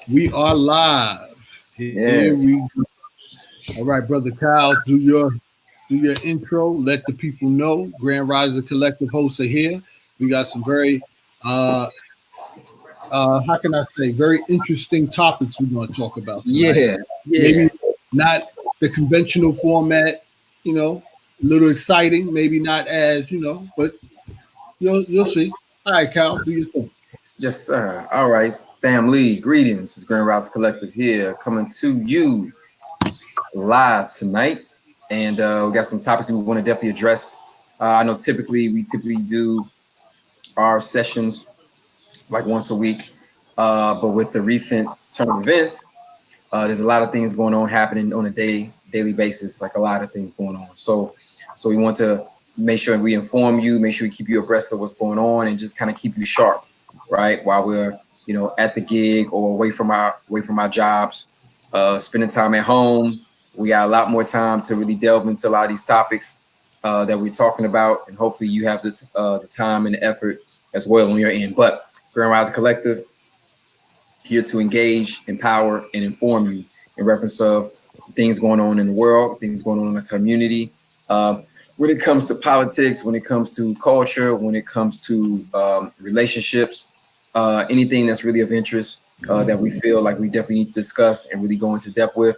We are live. Here Yes. we go. All right, brother Kyle, do your intro. Let the people know. Grand Riser Collective hosts are here. We got some very uh how can I say very interesting topics we're going to talk about tonight. Yeah. Maybe Yes. not the conventional format, a little exciting, maybe not as, but you'll see. All right, Kyle, do your thing. Yes, sir. All right. Family, greetings. It's Grand Rouse Collective here, coming to you live tonight. And we got some topics we want to definitely address. I know we typically do our sessions like once a week. But with the recent turn of events, there's a lot of things going on happening on a daily basis, like a lot of things going on. So we want to make sure we inform you, make sure we keep you abreast of what's going on, and just kind of keep you sharp, right? While we're at the gig or away from our jobs, spending time at home. We got a lot more time to really delve into a lot of these topics that we're talking about, and hopefully you have the time and the effort as well when you're in. But Grand Rising Collective, here to engage, empower, and inform you in reference of things going on in the world, things going on in the community. When it comes to politics, when it comes to culture, when it comes to relationships, anything that's really of interest that we feel like we definitely need to discuss and really go into depth with,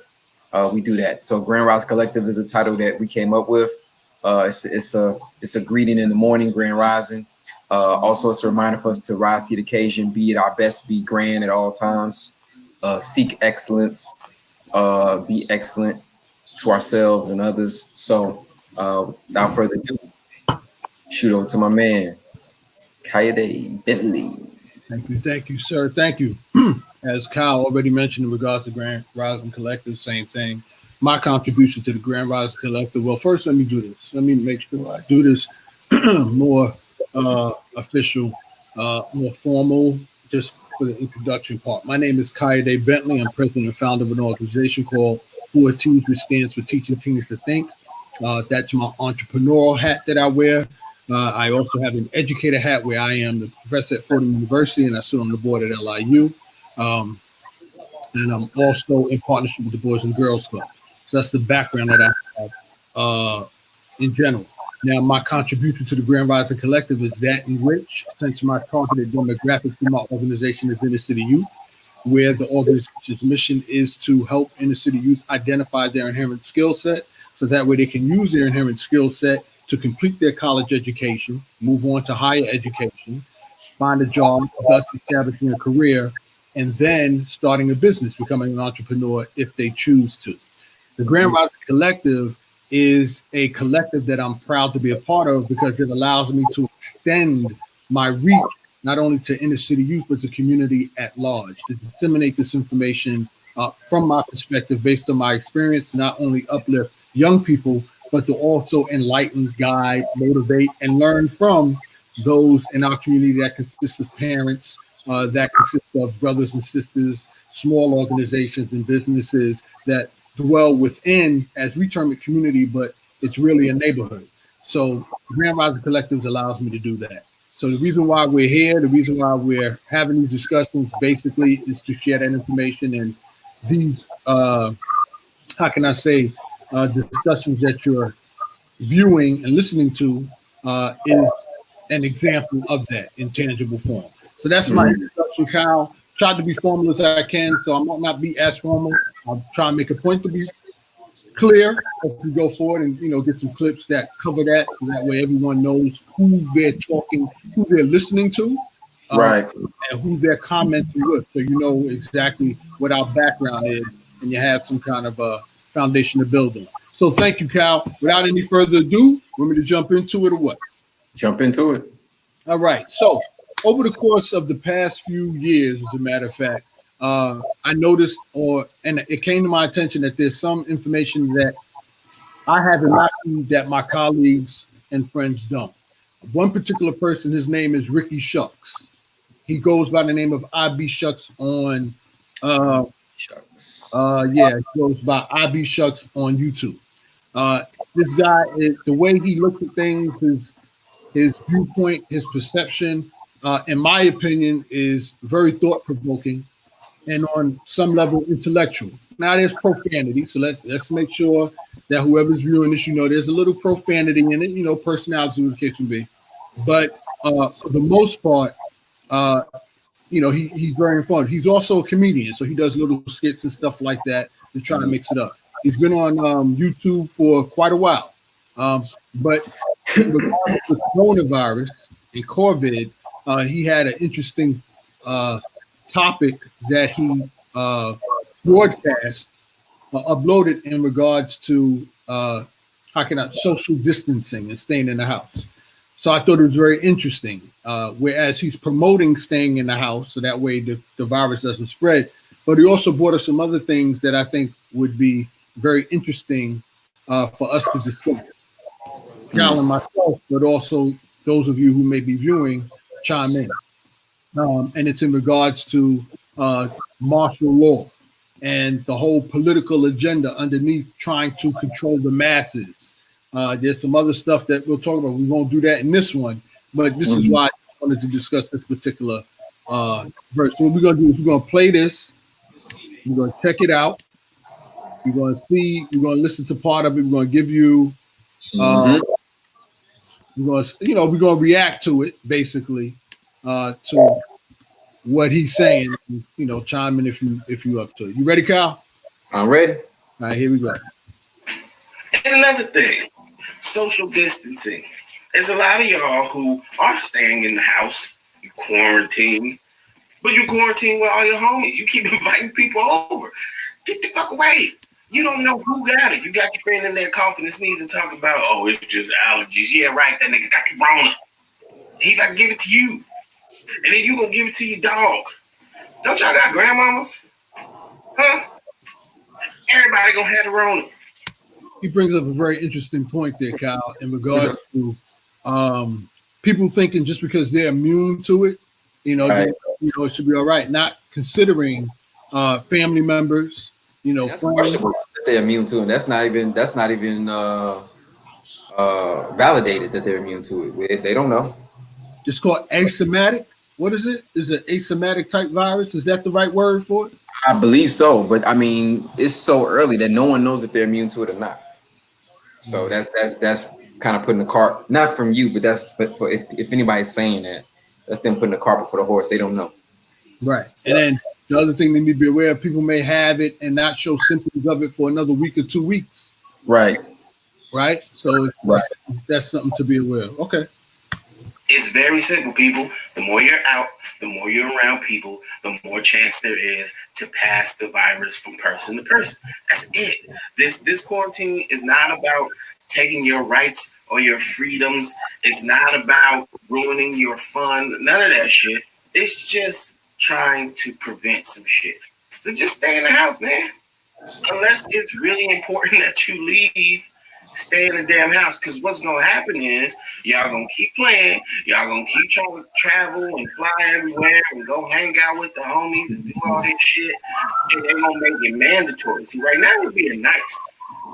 we do that. So Grand Rise Collective is a title that we came up with. It's a greeting in the morning, Grand Rising. Also, it's a reminder for us to rise to the occasion, be at our best, be grand at all times, seek excellence, be excellent to ourselves and others. So, without further ado, shoot over to my man, Kaide Bentley. Thank you, sir. Thank you. As Kyle already mentioned in regards to Grand Rising Collective, same thing. My contribution to the Grand Rising Collective. Well, first, let me do this. Let me make sure I do this more official, more formal, just for the introduction part. My name is Kaide Bentley. I'm president and founder of an organization called 4Teens, which stands for Teaching Teens to Think. That's my entrepreneurial hat that I wear. I also have an educator hat where I am the professor at Fordham University and I sit on the board at LIU. Um, and I'm also in partnership with the Boys and Girls Club. So that's the background that I have in general. Now, my contribution to the Grand Rising Collective is that in which, since my targeted demographic through my organization is inner city youth, where the organization's mission is to help inner city youth identify their inherent skill set so that way they can use their inherent skill set to complete their college education, move on to higher education, find a job, thus establishing a career, and then starting a business, becoming an entrepreneur if they choose to. The Grand Rising Collective is a collective that I'm proud to be a part of because it allows me to extend my reach not only to inner city youth but to community at large, to disseminate this information from my perspective based on my experience to not only uplift young people but to also enlighten, guide, motivate, and learn from those in our community that consists of parents, that consists of brothers and sisters, small organizations and businesses that dwell within, as we term it, community, but it's really a neighborhood. So Grand Rising Collectives allows me to do that. So the reason why we're here, the reason why we're having these discussions, basically, is to share that information and these, how can I say, discussions that you're viewing and listening to is an example of that in tangible form. So that's my introduction, Kyle. Tried to be formal as I can, so I might not be as formal. I'll try and make a point to be clear as we go forward and get some clips that cover that so that way everyone knows who they're talking, who they're listening to, Right. and who they're commenting with. So you know exactly what our background is and you have some kind of a foundation to build on. So thank you, Kyle. Without any further ado, want me to jump into it or what? Jump into it. All right. So over the course of the past few years, as a matter of fact, I noticed, and it came to my attention that there's some information that I have not that my colleagues and friends don't. One particular person, his name is Ricky Shucks. He goes by the name of IB Shucks on, Shucks. he goes by IB Shucks on YouTube. This guy, the way he looks at things, his viewpoint, his perception, in my opinion, is very thought-provoking. and on some level intellectual. Now there's profanity, so let's make sure that whoever's viewing this, there's a little profanity in it, personality, what the case can be. But for the most part, he's very informed. He's also a comedian, so he does little skits and stuff like that to try to mix it up. He's been on YouTube for quite a while. But regarding the coronavirus and COVID, he had an interesting topic that he broadcast, uploaded in regards to social distancing and staying in the house. So I thought it was very interesting. Whereas he's promoting staying in the house, so that way the virus doesn't spread. But he also brought us some other things that I think would be very interesting for us to discuss. Cal and myself, but also those of you who may be viewing, chime in. And it's in regards to martial law and the whole political agenda underneath trying to control the masses. There's some other stuff that we'll talk about. We won't do that in this one, but this is why I wanted to discuss this particular verse. So what we're going to do is we're going to play this. We're going to check it out. We're going to see. We're going to listen to part of it. We're going to give you. We're going to react to it basically to what he's saying. Chime in if you up to it. You ready, Kyle? I'm ready. All right, here we go. And another thing, social distancing. There's a lot of y'all who are staying in the house. You quarantine, but you quarantine with all your homies. You keep inviting people over. Get the fuck away. You don't know who got it. You got your friend in there coughing and sneezing, talking about, oh, it's just allergies. Yeah, right. That nigga got corona. He about to give it to you. And then you gonna give it to your dog. Don't y'all got grandmamas? Huh? Everybody gonna have the Rona. He brings up a very interesting point there, Kyle, in regards to people thinking just because they're immune to it, right. it should be all right. Not considering family members, that's friends that they're immune to, and that's not even validated that they're immune to it. They don't know. It's called asymptomatic. What is it? Is it asymptomatic type virus? Is that the right word for it? I believe so, but I mean, it's so early that no one knows if they're immune to it or not. So that's kind of putting the cart, not from you, but that's for if anybody's saying that, that's them putting the cart before the horse. They don't know. Right. And then the other thing they need to be aware of, people may have it and not show symptoms of it for another week or 2 weeks. Right. Right. So that's something to be aware of. Okay. It's very simple, people. The more you're out, the more you're around people, the more chance there is to pass the virus from person to person. That's it. This quarantine is not about taking your rights or your freedoms. It's not about ruining your fun. None of that shit. It's just trying to prevent some shit. So just stay in the house, man. Unless it's really important that you leave, stay in the damn house, because what's gonna happen is y'all gonna keep playing, y'all gonna keep trying to travel and fly everywhere and go hang out with the homies and do all this shit, and they're gonna make it mandatory. See, right now we're being nice.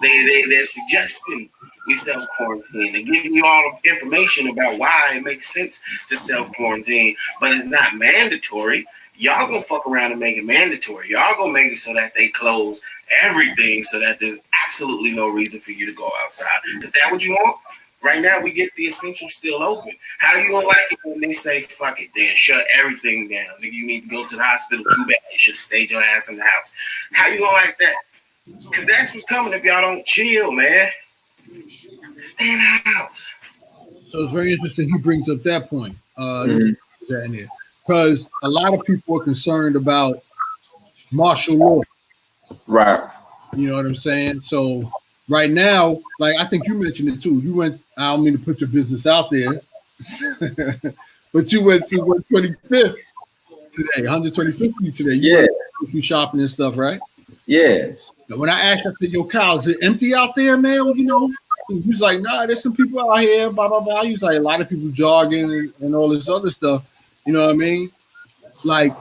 They're suggesting we self-quarantine. They're giving you all the information about why it makes sense to self-quarantine, but it's not mandatory. Y'all gonna fuck around and make it mandatory. Y'all gonna make it so that they close everything so that there's absolutely no reason for you to go outside. Is that what you want? Right now, we get the essentials still open. How you gonna like it when they say, fuck it, then shut everything down? You need to go to the hospital, too bad. You should stay your ass in the house. How you gonna like that? Because that's what's coming if y'all don't chill, man. Stay in the house. So it's very interesting he brings up that point. Because a lot of people are concerned about martial law. Right. You know what I'm saying? So right now, like I think you mentioned it too. You went, I don't mean to put your business out there, but you went to 125th today, 125th today. You went shopping and stuff, right? Yeah. Now, when I asked, I said, yo, Kyle, is it empty out there, man? He was like, nah, there's some people out here, blah, blah, blah. He was like, a lot of people jogging and all this other stuff. You know what I mean? Like,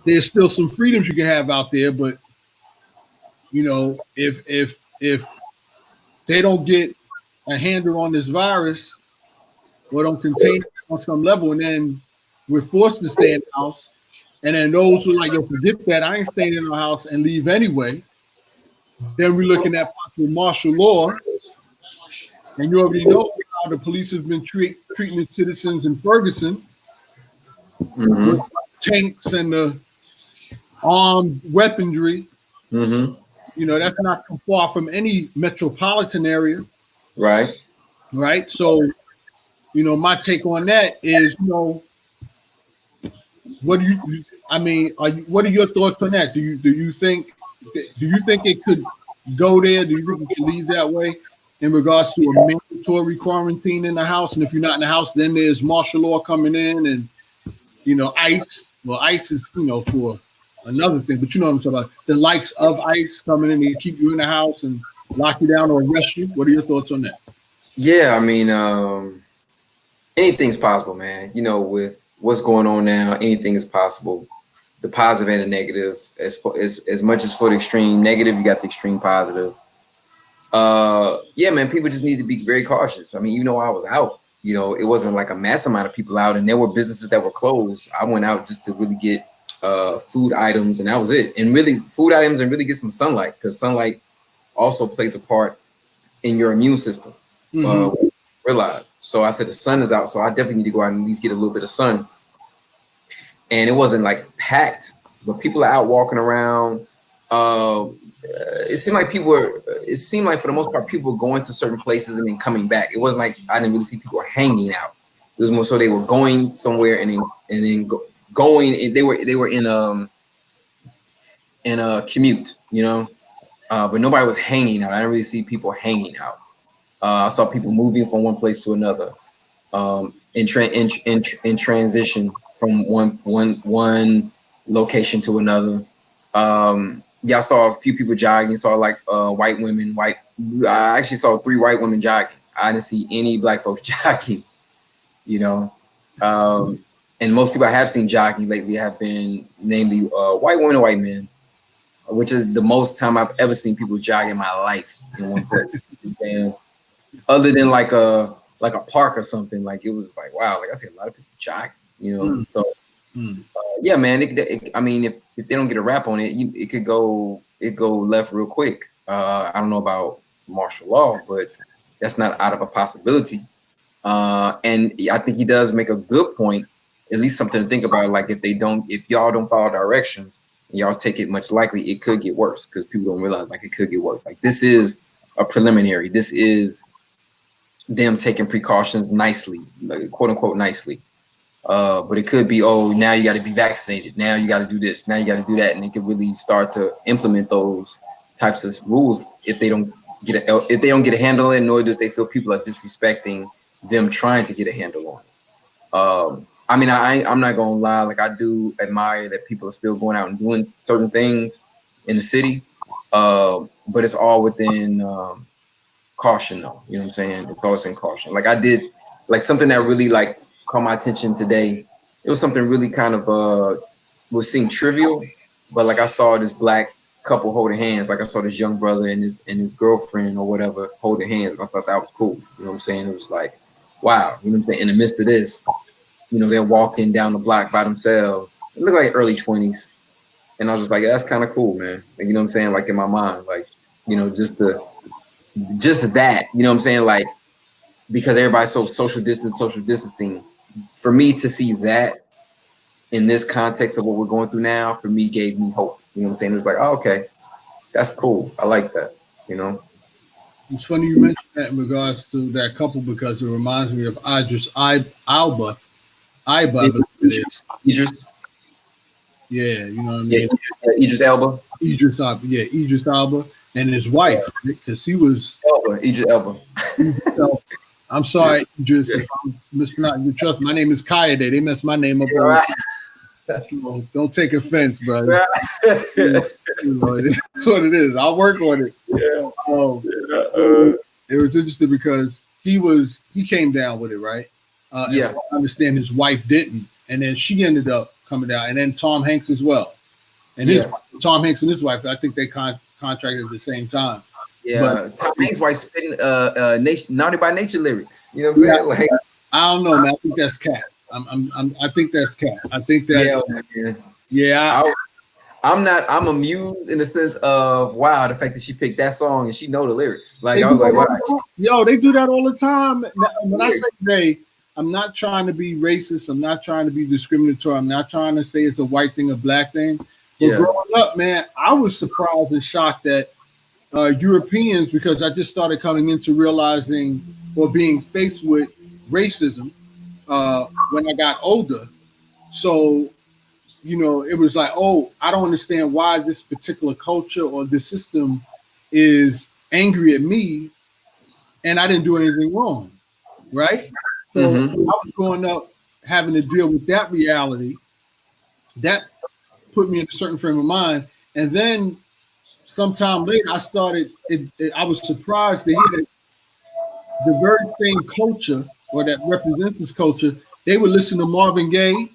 there's still some freedoms you can have out there, but if they don't get a handle on this virus or don't contain it on some level, and then we're forced to stay in the house, And then those who like, yo, forget that, I ain't staying in the house and leave anyway. Then we're looking at possible martial law. And you already know how the police have been treating the citizens in Ferguson with tanks and the armed weaponry. You know, that's not too far from any metropolitan area. Right. Right. So, you know, my take on that is, you know, what do you, I mean, what are your thoughts on that? Do you think it could go there? Do you think it can lead that way in regards to a mandatory quarantine in the house? And if you're not in the house, then there's martial law coming in and, you know, ICE. Well, ICE is, you know, for another thing, but you know what I'm talking about. The likes of ICE coming in and keep you in the house and lock you down or arrest you. What are your thoughts on that? Yeah, I mean, anything's possible, man. You know, with what's going on now, anything is possible. The positive and the negative. As much as for the extreme negative, you got the extreme positive. Yeah, man, people just need to be very cautious. I mean, even though I was out, you know, it wasn't like a mass amount of people out, and there were businesses that were closed. I went out just to really get food items, and that was it. And really, food items and really get some sunlight, because sunlight also plays a part in your immune system. Realize. So I said the sun is out, so I definitely need to go out and at least get a little bit of sun. And it wasn't like packed, but people are out walking around. It seemed like for the most part, people were going to certain places and then coming back. It wasn't like I didn't really see people hanging out. It was more so they were going somewhere and then going, and they were in a commute, you know. But nobody was hanging out. I didn't really see people hanging out. I saw people moving from one place to another, in transition from one location to another. Yeah, I saw a few people jogging. Saw like white women. I actually saw 3 white women jogging. I didn't see any black folks jogging. You know, and most people I have seen jogging lately have been namely white women and white men, which is the most time I've ever seen people jog in my life in one place. Other than like a park or something, like it was like, wow, like I see a lot of people jogging, you know. So yeah, man, I mean, if they don't get a rap on it, it could go left real quick. I don't know about martial law, but that's not out of a possibility. And I think he does make a good point, at least something to think about. Like if y'all don't follow directions and y'all take it much likely, it could get worse, because people don't realize like it could get worse. Like this is a preliminary. This is them taking precautions nicely, like, quote unquote nicely. But it could be, oh, now you got to be vaccinated. Now you got to do this. Now you got to do that. And they could really start to implement those types of rules if they don't get a handle on it, nor do they feel people are disrespecting them trying to get a handle on it. I mean, I'm not gonna lie. Like, I do admire that people are still going out and doing certain things in the city, but it's all within caution, though. You know what I'm saying? It's always in caution. Like I did, like something that really like caught my attention today. It was something really kind of seemed trivial, but like I saw this black couple holding hands. Like I saw this young brother and his girlfriend or whatever holding hands. I thought that was cool. You know what I'm saying? It was like, wow. You know what I'm saying? In the midst of this, you know, they're walking down the block by themselves. It looked like early 20s. And I was just like, yeah, that's kind of cool, man. Like, you know what I'm saying? Like in my mind, like, you know, just that, you know what I'm saying? Like, because everybody's so social distancing, for me to see that in this context of what we're going through now, for me, gave me hope. You know what I'm saying? It was like, oh, okay, that's cool. I like that, you know? It's funny you mentioned that in regards to that couple, because it reminds me of Idris Elba. Idris. Yeah, you know what I mean? Yeah, Idris Elba. Idris Elba and his wife, because he was Idris Elba. I'm sorry, Idris, if I'm mispronouncing your trust. My name is Kayode. They messed my name up. So don't take offense, brother. You know, that's what it is. I'll work on it. Yeah. It was interesting because he came down with it, right? Yeah. I understand his wife didn't, and then she ended up coming down, and then Tom Hanks as well. And Tom Hanks and his wife, I think they contracted at the same time. Yeah, but Tom Hanks' wife spitting Naughty by Nature lyrics. You know what I'm saying? Like, I don't know, man. I think that's cat. I think that's cat. I think that Yeah. I'm amused in the sense of, wow, the fact that she picked that song and she know the lyrics. Like, I was like, wow. Yo, they do that all the time. When I say they, I'm not trying to be racist. I'm not trying to be discriminatory. I'm not trying to say it's a white thing, a black thing. But growing up, man, I was surprised and shocked that Europeans, because I just started coming into realizing or being faced with racism when I got older. So, it was like, oh, I don't understand why this particular culture or this system is angry at me, and I didn't do anything wrong, right? So I was growing up having to deal with that reality. That put me in a certain frame of mind, and then sometime later, I started. I was surprised to hear that the very same culture or that represents this culture, they would listen to Marvin Gaye,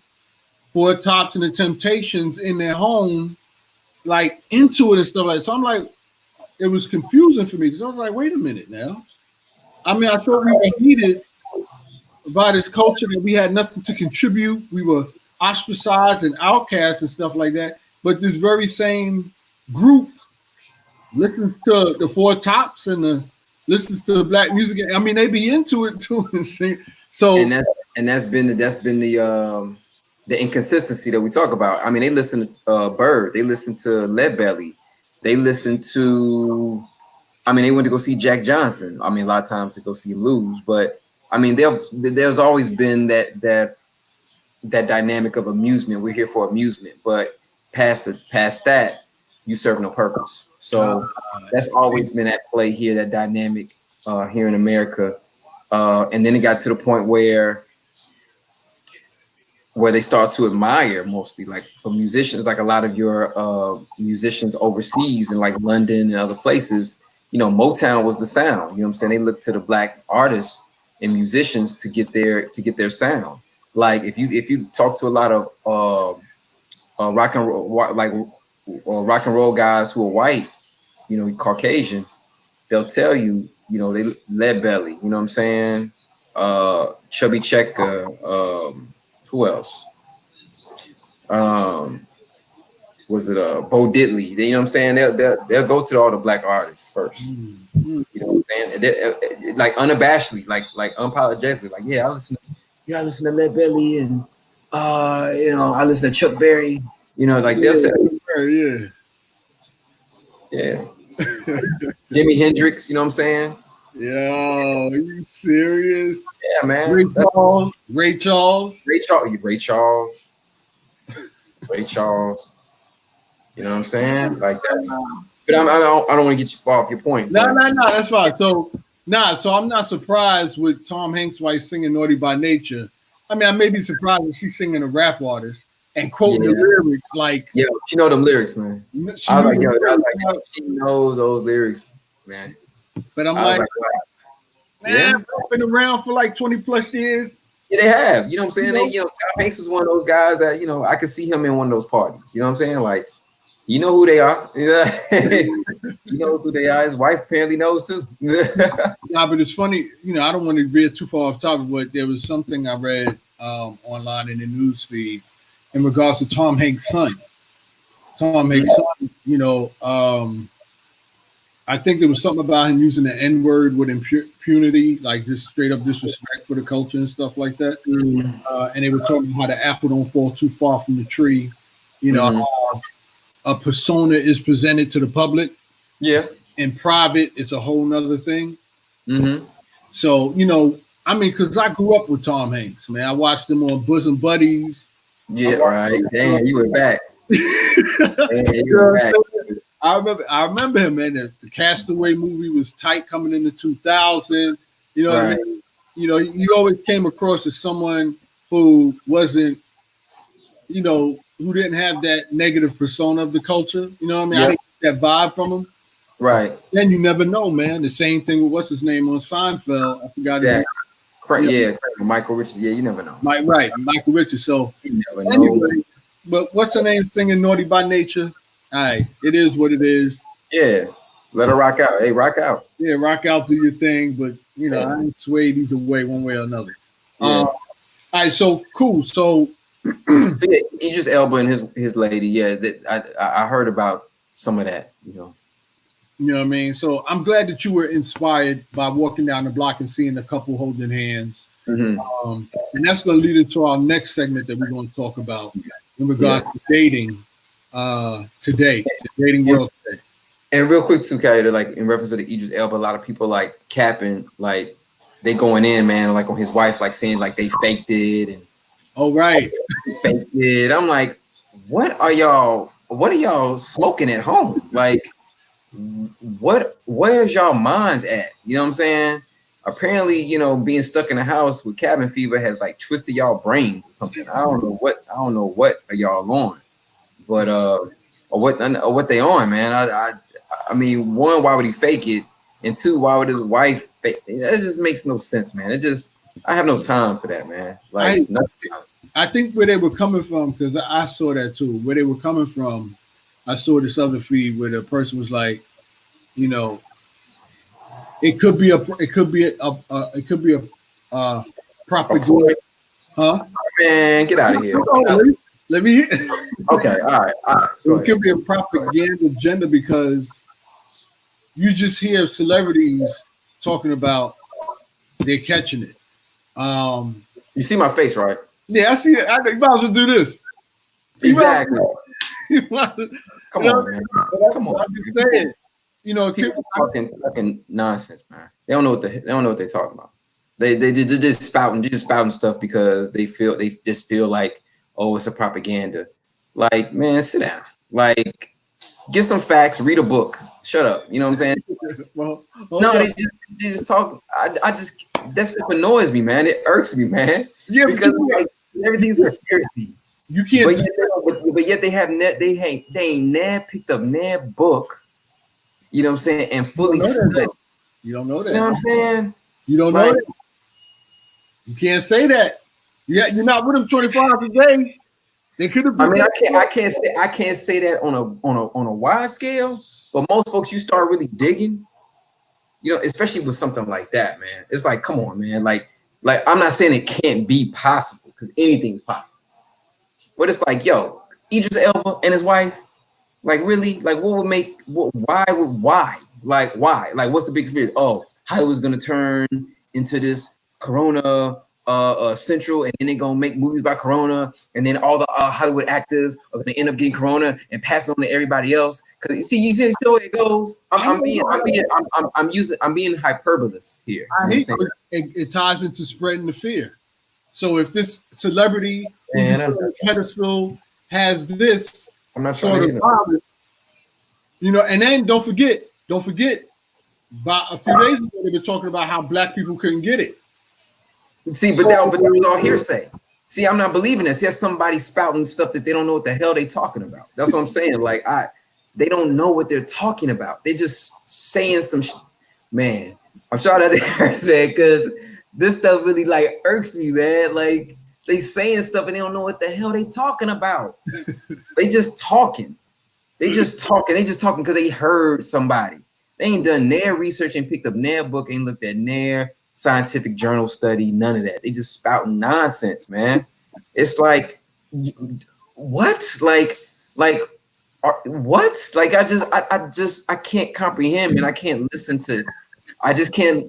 Four Tops, and the Temptations in their home, like into it and stuff like that. So I'm like, it was confusing for me because I was like, wait a minute now. I mean, I thought we were heated by this culture that we had nothing to contribute. We were ostracized and outcast and stuff like that. But this very same group listens to the Four Tops and listens to black music. I mean, they be into it too and sing. So that's been the inconsistency that we talk about. I mean, they listen to Bird, they listen to Lead Belly, they listen to. I mean, they went to go see Jack Johnson. I mean, a lot of times to go see Lose, but I mean, there's always been that dynamic of amusement. We're here for amusement, but past that, you serve no purpose. So that's always been at play here. That dynamic here in America, and then it got to the point where they start to admire, mostly like for musicians, like a lot of your musicians overseas in like London and other places. Motown was the sound. You know what I'm saying? They look to the black artists and musicians to get their sound. Like if you talk to a lot of rock and roll guys who are white, Caucasian, they'll tell you, they Lead Belly. You know what I'm saying? Chubby Checker. Who else? Was it Bo Diddley? You know what I'm saying? They'll go to all the black artists first. You know what I'm saying? Like unabashedly, like unapologetically, like I listen to Lead Belly and I listen to Chuck Berry. Like they'll tell you. Yeah. Jimi Hendrix. You know what I'm saying? Yo, are you serious? Yeah, man. Ray Charles. You know what I'm saying? Like that's. But I don't want to get you far off your point. No, that's fine. So I'm not surprised with Tom Hanks' wife singing "Naughty by Nature." I mean, I may be surprised when she's singing a rap artist and quoting the lyrics like. Yeah, she know them lyrics, man. She knows those lyrics, man. But I'm like, man, I've been around for like 20 plus years. Yeah, they have. You know what I'm saying? Tom Hanks was one of those guys that, I could see him in one of those parties. You know what I'm saying? Like, you know who they are. He knows who they are. His wife apparently knows too. But it's funny, I don't want to veer too far off topic, but there was something I read online in the news feed in regards to Tom Hanks' son. Tom Hanks' son, I think there was something about him using the N-word with impunity, like just straight up disrespect for the culture and stuff like that. And they were talking about how the apple don't fall too far from the tree. How a persona is presented to the public. Yeah. In private, it's a whole nother thing. So, because I grew up with Tom Hanks, man. I watched him on Bosom Buddies. Yeah, right. Damn, you were back. I remember him, man. The Castaway movie was tight coming into 2000. What I mean? You always came across as someone who wasn't, who didn't have that negative persona of the culture. You know what I mean? I didn't get that vibe from him. Right. Then you never know, man. The same thing with what's his name on Seinfeld. I forgot his name. Michael Richards. Yeah, you never know. Michael Richards. So anyway, but what's her name singing "Naughty by Nature"? All right, it is what it is. Yeah, let her rock out. Hey, rock out. Yeah, rock out, do your thing. But I ain't swayed either way, one way or another. All right, so cool. So So yeah, Idris Elba and his lady. Yeah, that I heard about some of that. You know what I mean? So I'm glad that you were inspired by walking down the block and seeing a couple holding hands. Mm-hmm. And that's going to lead into our next segment that we're going to talk about in regards to dating today, the dating world today. And real quick too, Kyrie, like in reference to the Idris Elba, a lot of people like capping, like they going in, man, like on his wife, like saying like they faked it and faked it. I'm like, what are y'all smoking at home? Like, where's y'all minds at? You know what I'm saying? Apparently, you know, being stuck in the house with cabin fever has like twisted y'all brains or something. I don't know what are y'all on, but or what they on, man. I mean, one, why would he fake it? And two, why would his wife fake it? That just makes no sense, man. I have no time for that, man. Like, I think where they were coming from, because I saw that too. Where they were coming from, I saw this other feed where the person was like, you know, it could be a propaganda, huh? Man, get out of here. Let me. Okay, all right. It could be a propaganda agenda because you just hear celebrities talking about they're catching it. You see my face, right? Yeah, I see it. I think you might as well do this. Exactly. Come on, man. Come on. I'm just saying. You know, people talking nonsense, man. They don't know what they're talking about. They just spouting stuff because they just feel like, oh, it's a propaganda. Like, man, sit down. Like, get some facts, read a book. Shut up. You know what I'm saying? Well, no, they just talk. That stuff annoys me, man. It irks me, man. Yeah, because like everything's a conspiracy. You can't. But yet they ain't never picked up their book. You know what I'm saying? And fully studied. You don't know that. You know what I'm saying? You don't know that. You can't say that. Yeah, you're not with them 24 hours a day. They could have. I mean, I can't say that on a wide scale. But most folks, you start really digging. You know, especially with something like that, man. It's like, come on, man. Like I'm not saying it can't be possible because anything's possible. But it's like, yo, Idris Elba and his wife. Like, really? Like, what would make, why? Like, why? Like, what's the big experience? Oh, Hollywood's going to turn into this Corona Central, and then they're going to make movies about Corona, and then all the Hollywood actors are going to end up getting Corona and pass it on to everybody else. Because, you see how it goes? I'm being hyperbolous here. It ties into spreading the fear. So if this celebrity pedestal has this, I'm not sort of problem, you know, and then don't forget, about a few days ago they were talking about how black people couldn't get it. See, but that was all hearsay. See, I'm not believing this. There's somebody spouting stuff that they don't know what the hell they talking about. That's what I'm saying. Like, they don't know what they're talking about. They just saying some man. I'm sure that hearsay because this stuff really like irks me, man. Like, they saying stuff and they don't know what the hell they talking about. They just talking. They just talking because they heard somebody. They ain't done their research and picked up their book, ain't looked at their scientific journal study, none of that. They just spouting nonsense, man. It's like, what? Like what? Like, I can't comprehend, man. I can't listen to, I just can't,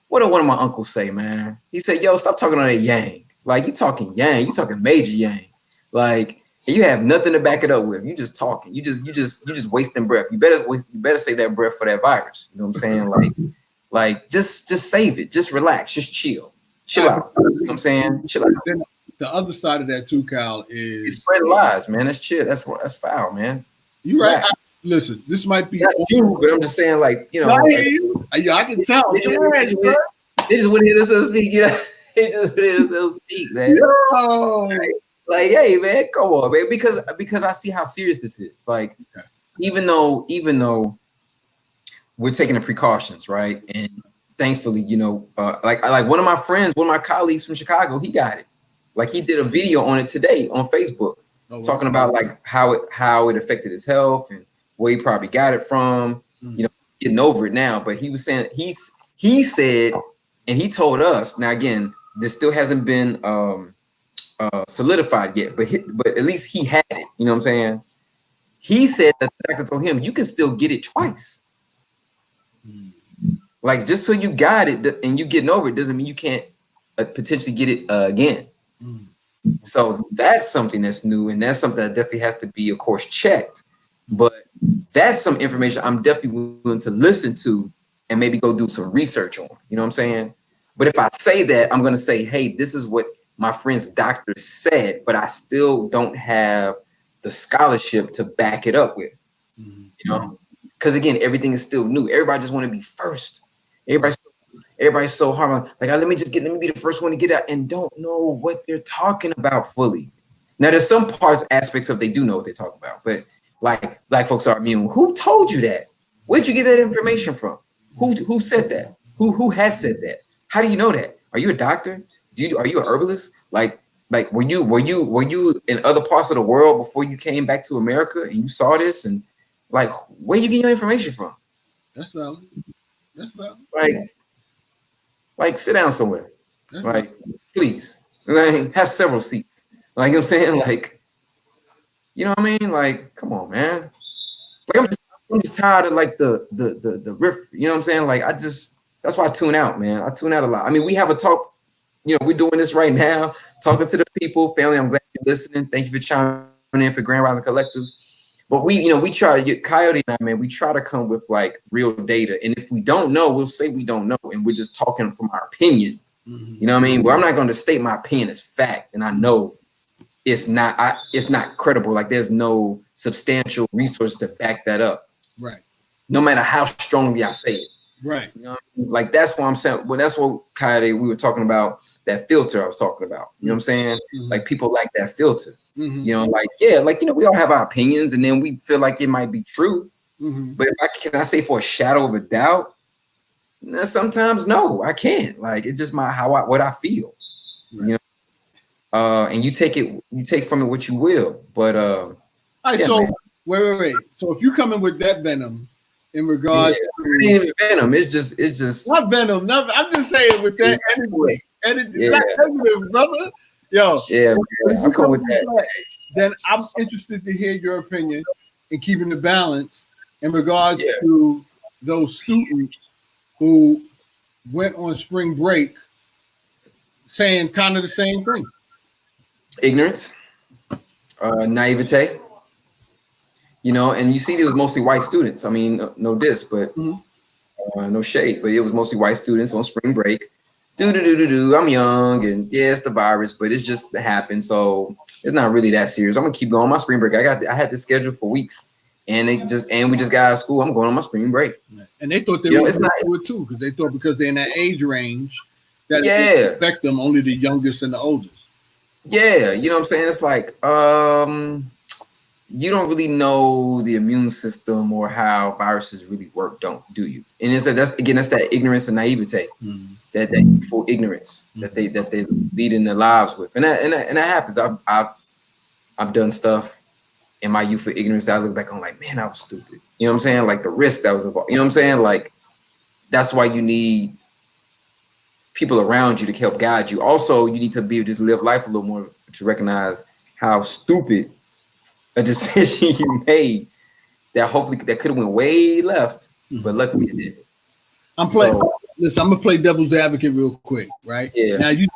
what did one of my uncles say, man? He said, yo, stop talking on that yang. Like, you talking yang, you talking major yang. Like, you have nothing to back it up with. You just talking. You just wasting breath. You better save that breath for that virus. You know what I'm saying? Like just save it. Just relax. Just chill. Chill out. You know what I'm saying? Chill out. Then the other side of that too, Kyle, is spreading lies, man. That's chill. That's foul, man. You're right. Listen, this might be not you, but I'm just saying, like, you know, I can tell. They just wouldn't hear us speak, you know. They just wouldn't hear us speak, man. Like, hey, man, come on, man. Because I see how serious this is. Like, even though we're taking the precautions, right? And thankfully, you know, like one of my friends, one of my colleagues from Chicago, he got it. Like, he did a video on it today on Facebook, talking about like how it affected his health and where he probably got it from. You know, getting over it now. But he was saying he said, and he told us. Now, again, this still hasn't been solidified yet, but at least he had it. You know what I'm saying? He said that the doctor told him you can still get it twice. Like, just so you got it and you getting over it doesn't mean you can't potentially get it again. So that's something that's new, and that's something that definitely has to be, of course, checked. But that's some information I'm definitely willing to listen to and maybe go do some research on. You know what I'm saying? But if I say that, I'm going to say, hey, this is what my friend's doctor said, but I still don't have the scholarship to back it up with. You know, because again, everything is still new. Everybody just want to be first. Everybody's so hard. Like, let me be the first one to get out, and don't know what they're talking about fully. Now, there's some aspects of they do know what they talk about, but like black folks are immune. Who told you that? Where'd you get that information from? Who said that? Who has said that? How do you know that? Are you a doctor? Are you a herbalist? Like were you in other parts of the world before you came back to America and you saw this? And like, where you get your information from? That's valid. That's valid. Like sit down somewhere. Like, please. Like, have several seats. Like, you know what I'm saying? Like, you know what I mean? Like, come on, man. Like, I'm just tired of like the riff. You know what I'm saying? Like, that's why I tune out, man. I tune out a lot. I mean, we have a talk. You know, we're doing this right now, talking to the people, family. I'm glad you're listening. Thank you for chiming in for Grand Rising Collective. But we try, Coyote and I, man, we try to come with like real data. And if we don't know, we'll say we don't know. And we're just talking from our opinion. You know what I mean? But I'm not going to state my opinion as fact. And I know it's not credible. Like, there's no substantial resource to back that up. Right. No matter how strongly I say it. Right. You know what I mean? Like, that's what I'm saying. Well, that's what Coyote, we were talking about, that filter I was talking about. You know what I'm saying? Like, people like that filter. You know, like, yeah, like, you know, we all have our opinions, and then we feel like it might be true. But can I say for a shadow of a doubt? Nah, sometimes no, I can't. Like, it's just what I feel. Right. You know, and you take from it what you will. But all right, yeah, so man. Wait. So if you come in with that venom in regards to it ain't even venom, it's just not venom. I'm just saying with that energy, not negative, brother. Yo, I'm coming with that. Then I'm interested to hear your opinion in keeping the balance in regards to those students who went on spring break saying kind of the same thing. Ignorance, naivete, you know, and you see it was mostly white students. I mean, no diss, but no shade, but it was mostly white students on spring break. I'm young, and yeah, it's the virus, but it's just happened, so it's not really that serious. I'm gonna keep going on my spring break. I had this scheduled for weeks, and we just got out of school. I'm going on my spring break. And they thought they were going to do it too, because they thought because they're in that age range that it would affect them, only the youngest and the oldest. Yeah, you know what I'm saying? It's like you don't really know the immune system or how viruses really work, do you? And it's that's that ignorance and naivete, that youthful ignorance that they lead in their lives with, and that happens. I've done stuff in my youthful ignorance that I look back on like, man, I was stupid. You know what I'm saying? Like the risk that was involved. You know what I'm saying? Like, that's why you need people around you to help guide you. Also, you need to be able to just live life a little more to recognize how stupid a decision you made that could have went way left, but luckily it did. Listen, I'm gonna play devil's advocate real quick, right? Yeah. Now you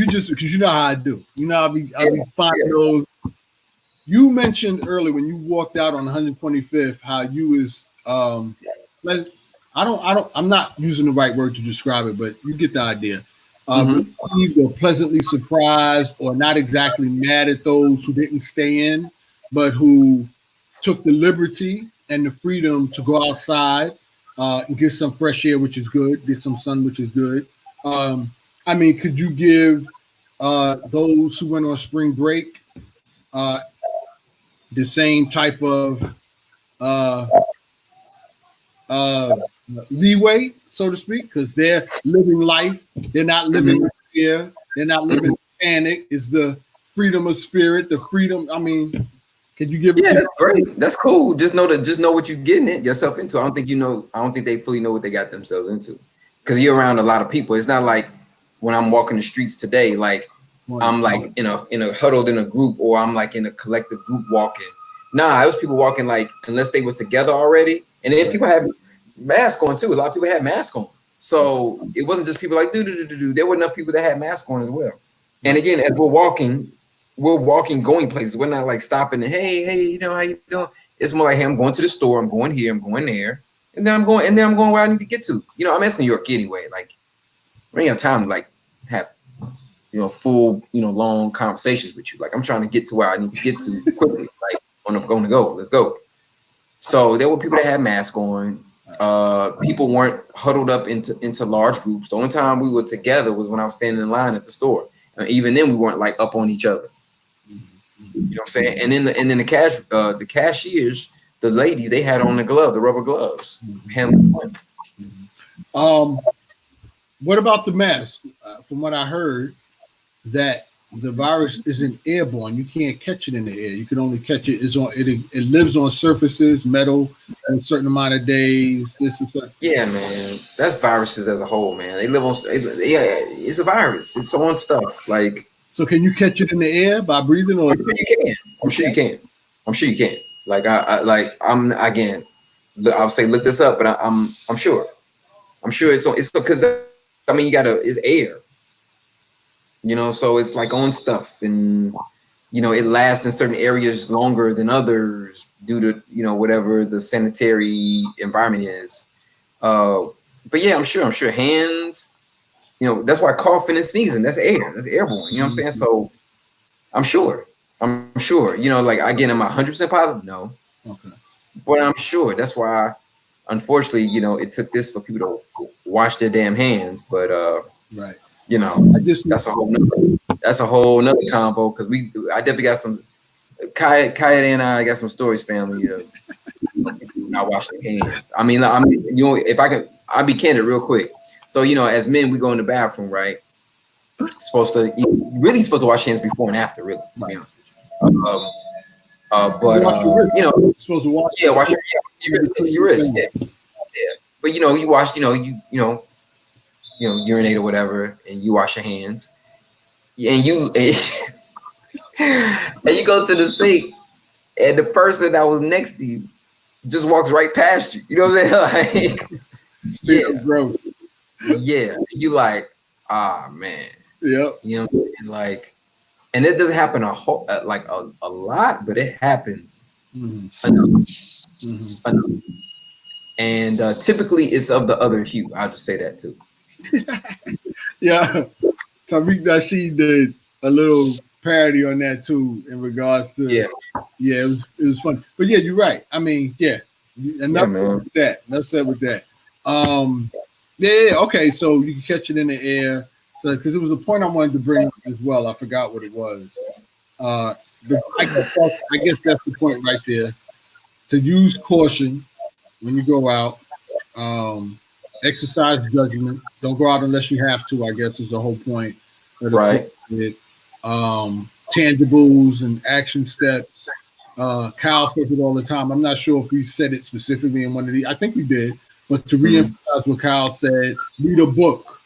just, because you know how I do. You know, I'll be finding those. You mentioned earlier when you walked out on 125th how you was I'm not using the right word to describe it, but you get the idea. Relieved or pleasantly surprised, or not exactly mad at those who didn't stay in, but who took the liberty and the freedom to go outside and get some fresh air, which is good, get some sun, which is good. I mean, could you give those who went on spring break the same type of leeway, so to speak, because they're living life, they're not living in fear, they're not living in panic. It's the freedom of spirit, the freedom. I mean, can you give? Yeah, that's great. That's cool. Just know what you're getting yourself into. I don't think they fully know what they got themselves into, because you're around a lot of people. It's not like when I'm walking the streets today, like I'm like in a huddled in a group, or I'm like in a collective group walking. Nah, it was people walking like unless they were together already, and then people had masks on too. A lot of people had masks on, so it wasn't just people like do. There were enough people that had masks on as well. And again, as we're walking, going places. We're not like stopping and hey, you know how you doing? It's more like, hey, I'm going to the store. I'm going here. I'm going there, and then I'm going where I need to get to. You know, I'm in New York anyway. Like, I ain't got time to like have full long conversations with you. Like, I'm trying to get to where I need to get to quickly. Like, I'm going to go. Let's go. So there were people that had masks on. People weren't huddled up into large groups. The only time we were together was when I was standing in line at the store. And even then, we weren't like up on each other. You know what I'm saying? And then the cashiers, the ladies, they had on the rubber gloves. What about the mask? From what I heard, that the virus isn't airborne. You can't catch it in the air. You can only catch it it lives on surfaces, metal, in a certain amount of days. This is yeah, man. That's viruses as a whole, man. They live on. Yeah, it's a virus. It's on stuff like. So can you catch it in the air by breathing, or I'm sure you can. I'm sure you can. Like I'm again. I'll say look this up, but I'm sure. I'm sure it's because I mean it's air. So it's like on stuff, and it lasts in certain areas longer than others due to whatever the sanitary environment is. But yeah, I'm sure hands. That's why coughing and sneezing, that's air. That's airborne. You know what I'm saying? So I'm sure. Like, again, am I 100% positive? No. Okay. But I'm sure. That's why, unfortunately, it took this for people to wash their damn hands. But right. That's a whole nother combo, because I definitely got some. Kaya and I got some stories, family. Not washing hands. I mean, if I could, I'll be candid real quick. So, as men, we go in the bathroom, right? You're supposed to wash hands before and after, really, to be honest with you. You're supposed to wash. Yeah, wash your wrist. Yeah. But you wash. Urinate or whatever, and you wash your hands, and you go to the sink, and the person that was next to you just walks right past you. You know what I'm saying? Like, yeah, bro. Yeah, you like, man. Yeah. Like, and it doesn't happen a lot, but it happens enough. Enough. And typically, it's of the other hue. I'll just say that too. Yeah, Tariq Nasheed did a little parody on that too, in regards to it was fun. But yeah, you're right. I mean, enough with that. Enough said with that. Okay, so you can catch it in the air. So because it was a point I wanted to bring up as well. I forgot what it was. I guess that's the point right there. To use caution when you go out. Exercise judgment. Don't go out unless you have to, I guess, is the whole point. Right. Tangibles and action steps. Kyle says it all the time. I'm not sure if we said it specifically in one of these. I think we did. But to re-emphasize what Kyle said, read a book.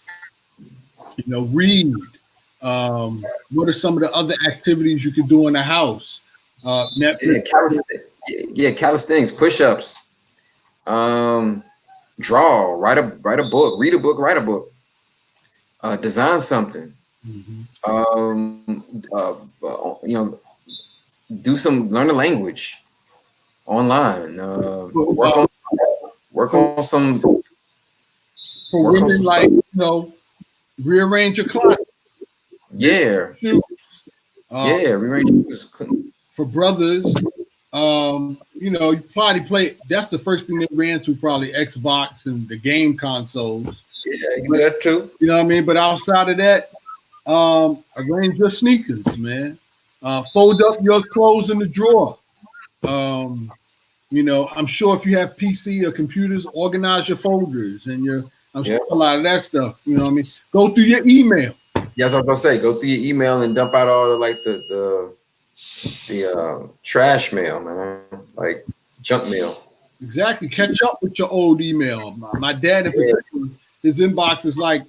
Read. What are some of the other activities you can do in the house? Calisthenics, push-ups. Draw, write a book, read a book, write a book, design something, learn a language online, work on some. For women, like, rearrange your closet. Yeah. Rearrange your closet. For brothers, you probably play. That's the first thing they ran to, probably Xbox and the game consoles. Yeah, you can do that too. You know what I mean? But outside of that, arrange your sneakers, man. Fold up your clothes in the drawer. I'm sure if you have PC or computers, organize your folders and I'm sure a lot of that stuff. You know what I mean? Go through your email. Yes, I was gonna say, go through your email and dump out all the trash mail, man, like junk mail. Exactly. Catch up with your old email. My dad in particular, his inbox is like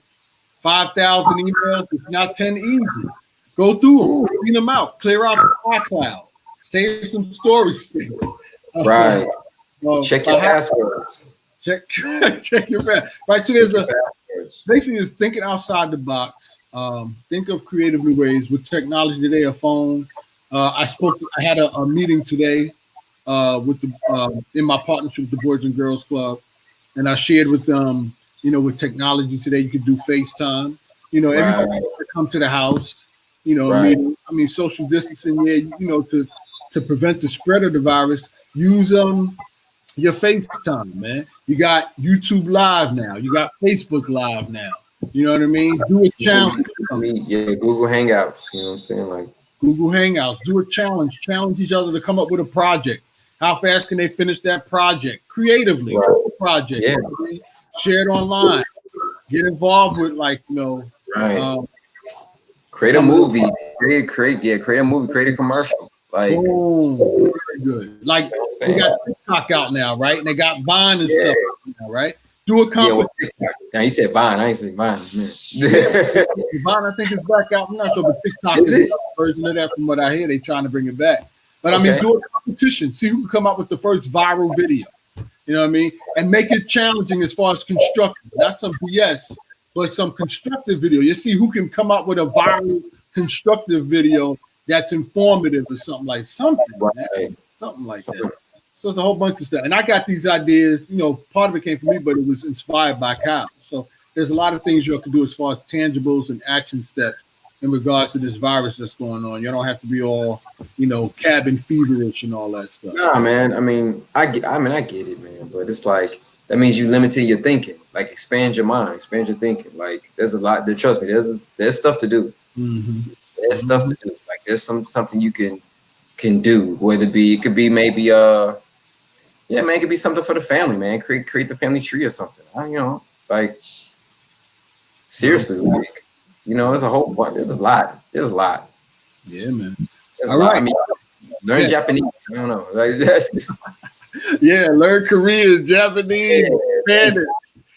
5,000 emails. It's not 10 easy. Go through them, clean them out, clear out the iCloud, save some storage space. Right. Check your passwords. Check your passwords. Right. So there's basically is thinking outside the box. Think of creative new ways with technology today. A phone. I had a meeting today with the in my partnership with the Boys and Girls Club, and I shared with them. With technology today, you can do FaceTime. Everybody come to the house. Social distancing. Yeah. To prevent the spread of the virus, use your FaceTime, man. You got YouTube Live now. You got Facebook Live now. You know what I mean? Do a challenge. Yeah, Google Hangouts. You know what I'm saying? Like Google Hangouts. Do a challenge. Challenge each other to come up with a project. How fast can they finish that project? Creatively. Project. Yeah. Share it online. Get involved with create a movie. Create a movie. Create a commercial. Like very good. Like they got TikTok out now, right? And they got Vine and stuff now, right? Do a competition. Now you said Vine. I ain't say Vine. Vine, I think is back out. I'm not sure, but TikTok is a version of that. From what I hear, they're trying to bring it back. But I mean, do a competition. See who can come up with the first viral video. You know what I mean? And make it challenging as far as constructive. Not some BS, but some constructive video. You see who can come up with a viral constructive video that's informative or something like that. So it's a whole bunch of stuff. And I got these ideas, part of it came from me, but it was inspired by Kyle. So there's a lot of things you can do as far as tangibles and action steps in regards to this virus that's going on. You don't have to be all, cabin feverish and all that stuff. Nah, man. I get it, man. But it's like, that means you limited your thinking. Like, expand your mind, expand your thinking. Like, there's a lot. Trust me, there's stuff to do. Mm-hmm. There's stuff to do. Like, there's something you can do. Whether it could be maybe it could be something for the family, man. Create the family tree or something. Seriously, like, there's a whole bunch. There's a lot. Yeah, man. All right. Learn Japanese. I don't know. Like that's just... learn Korean, Japanese, Spanish.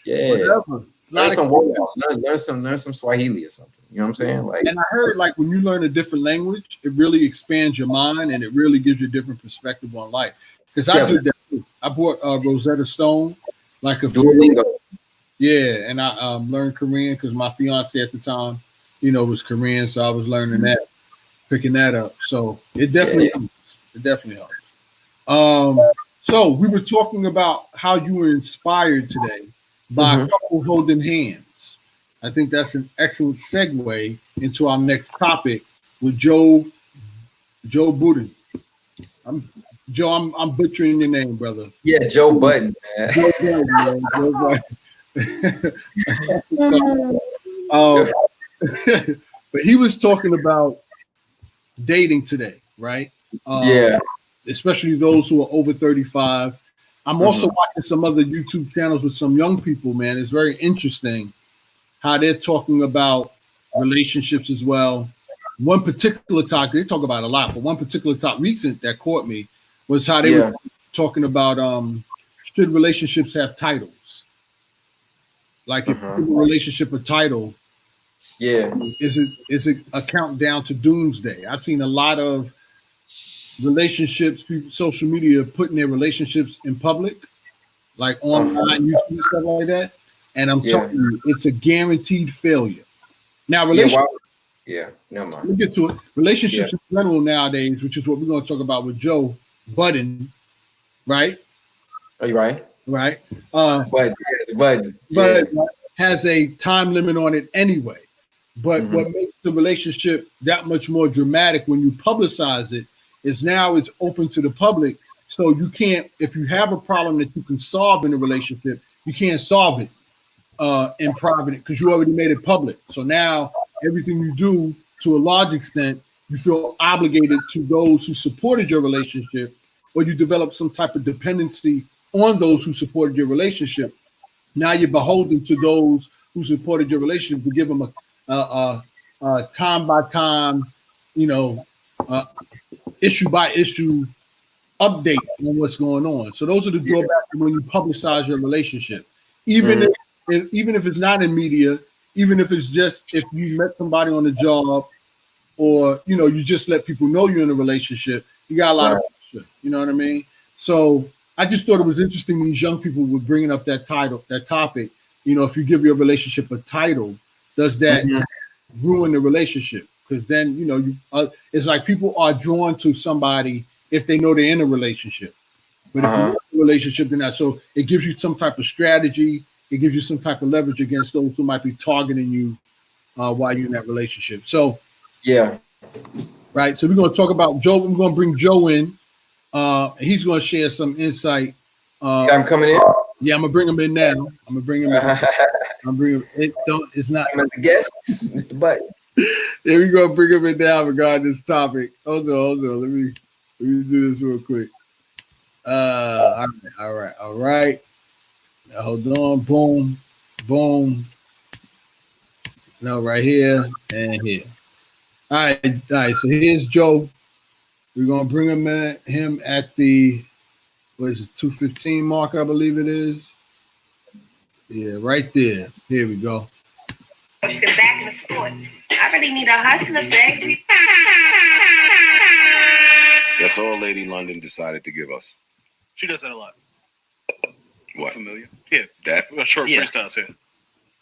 Whatever. Learn some Swahili or something. You know what I'm saying? Like, and I heard when you learn a different language, it really expands your mind and it really gives you a different perspective on life. Because I did that too. I bought Rosetta Stone, like a Duolingo. Yeah, and I learned Korean because my fiance at the time, was Korean, so I was learning that, picking that up. So it definitely helps. It definitely helps. So we were talking about how you were inspired today by a couple holding hands. I think that's an excellent segue into our next topic with Joe Budden. I'm butchering your name, brother. Yeah, Joe Budden. Joe Budden. But he was talking about dating today, right? Especially those who are over 35. I'm also watching some other YouTube channels with some young people, man. It's very interesting how they're talking about relationships as well. One particular topic, they talk about a lot, but one particular topic recent that caught me was how they were talking about should relationships have titles? Like if a relationship a title, is it a countdown to doomsday? I've seen a lot of relationships, social media putting their relationships in public, like online, YouTube, stuff like that. And I'm telling you, it's a guaranteed failure. Now, relationships. Never mind. Let me get to it. Relationships in general nowadays, which is what we're going to talk about with Joe Budden, right? Are you right? Right. But has a time limit on it anyway. But what makes the relationship that much more dramatic when you publicize it is now it's open to the public. So you can't, if you have a problem that you can solve in a relationship, you can't solve it in private because you already made it public. So now everything you do, to a large extent, you feel obligated to those who supported your relationship, or you develop some type of dependency on those who supported your relationship. Now you're beholden to those who supported your relationship to give them a time by time, issue by issue update on what's going on. So those are the drawbacks when you publicize your relationship. Even if it's not in media, even if it's just if you met somebody on the job or you just let people know you're in a relationship, you got a lot of pressure. You know what I mean? So I just thought it was interesting these young people were bringing up that topic. If you give your relationship a title, does that ruin the relationship? Because then it's like people are drawn to somebody if they know they're in a relationship. But if you're in a relationship, then not. So it gives you some type of strategy. It gives you some type of leverage against those who might be targeting you while you're in that relationship. So right. So we're going to talk about Joe. We're going to bring Joe in. He's going to share some insight. I'm coming in. Yeah, I'm gonna bring him in now. I'm gonna bring him in. I'm bringing it. It's not. I'm the guest, Mr. Butt. There we go. Bring him in now regarding this topic. Hold on. Let me do this real quick. All right. Now, hold on. Boom. No, right here and here. All right. So here's Joe. We're gonna bring him at the 2:15 mark, I believe it is. Yeah, right there. Here we go. The back of the sport. I really need a hustler, baby. That's all Lady London decided to give us. She does that a lot. What? Familiar? Yeah. That? Short freestyles here.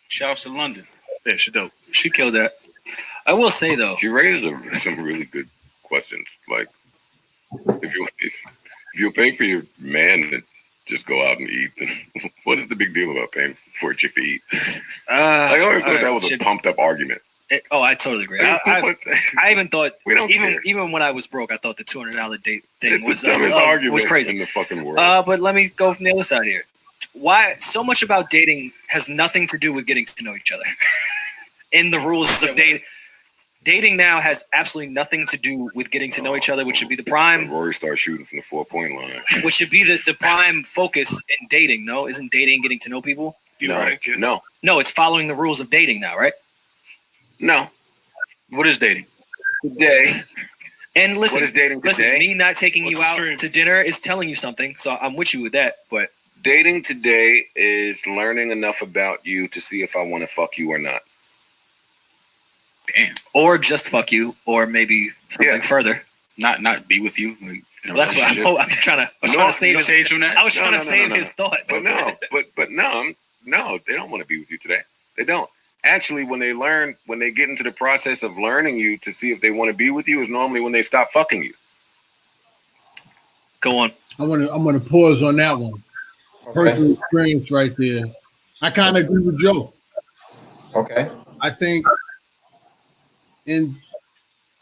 Shouts to London. Yeah, she dope. She killed that. I will say though, She raised some really good questions. Like, if you pay for your man to just go out and eat, then what is the big deal about paying for a chick to eat? I always thought that was a pumped up argument. I totally agree. I even thought even when I was broke, I thought the $200 date thing was the dumbest argument was crazy in the fucking world. But let me go from the other side here. Why so much about dating has nothing to do with getting to know each other? In the rules of dating. Dating now has absolutely nothing to do with getting to know each other, which should be the prime. When Rory starts shooting from the 4-point line, which should be the prime focus in dating. No, isn't dating getting to know people? No, it's following the rules of dating now, right? No. What is dating Today. And listen, What is dating listen, today? me not taking What's you the out stream? to dinner is telling you something, so I'm with you with that. But Dating today is learning enough about you to see if I want to fuck you or not. damn, or just fuck you, or maybe something further. Not be with you. Like, Well, that's what I'm trying to save his. change from that. I was trying to save no. his thought. But no, they don't want to be with you today. They don't. Actually, when they get into the process of learning you to see if they want to be with you, is normally when they stop fucking you. Go on. I'm gonna pause on that one. Personal experience right there. I kind of agree with Joe. Okay. I think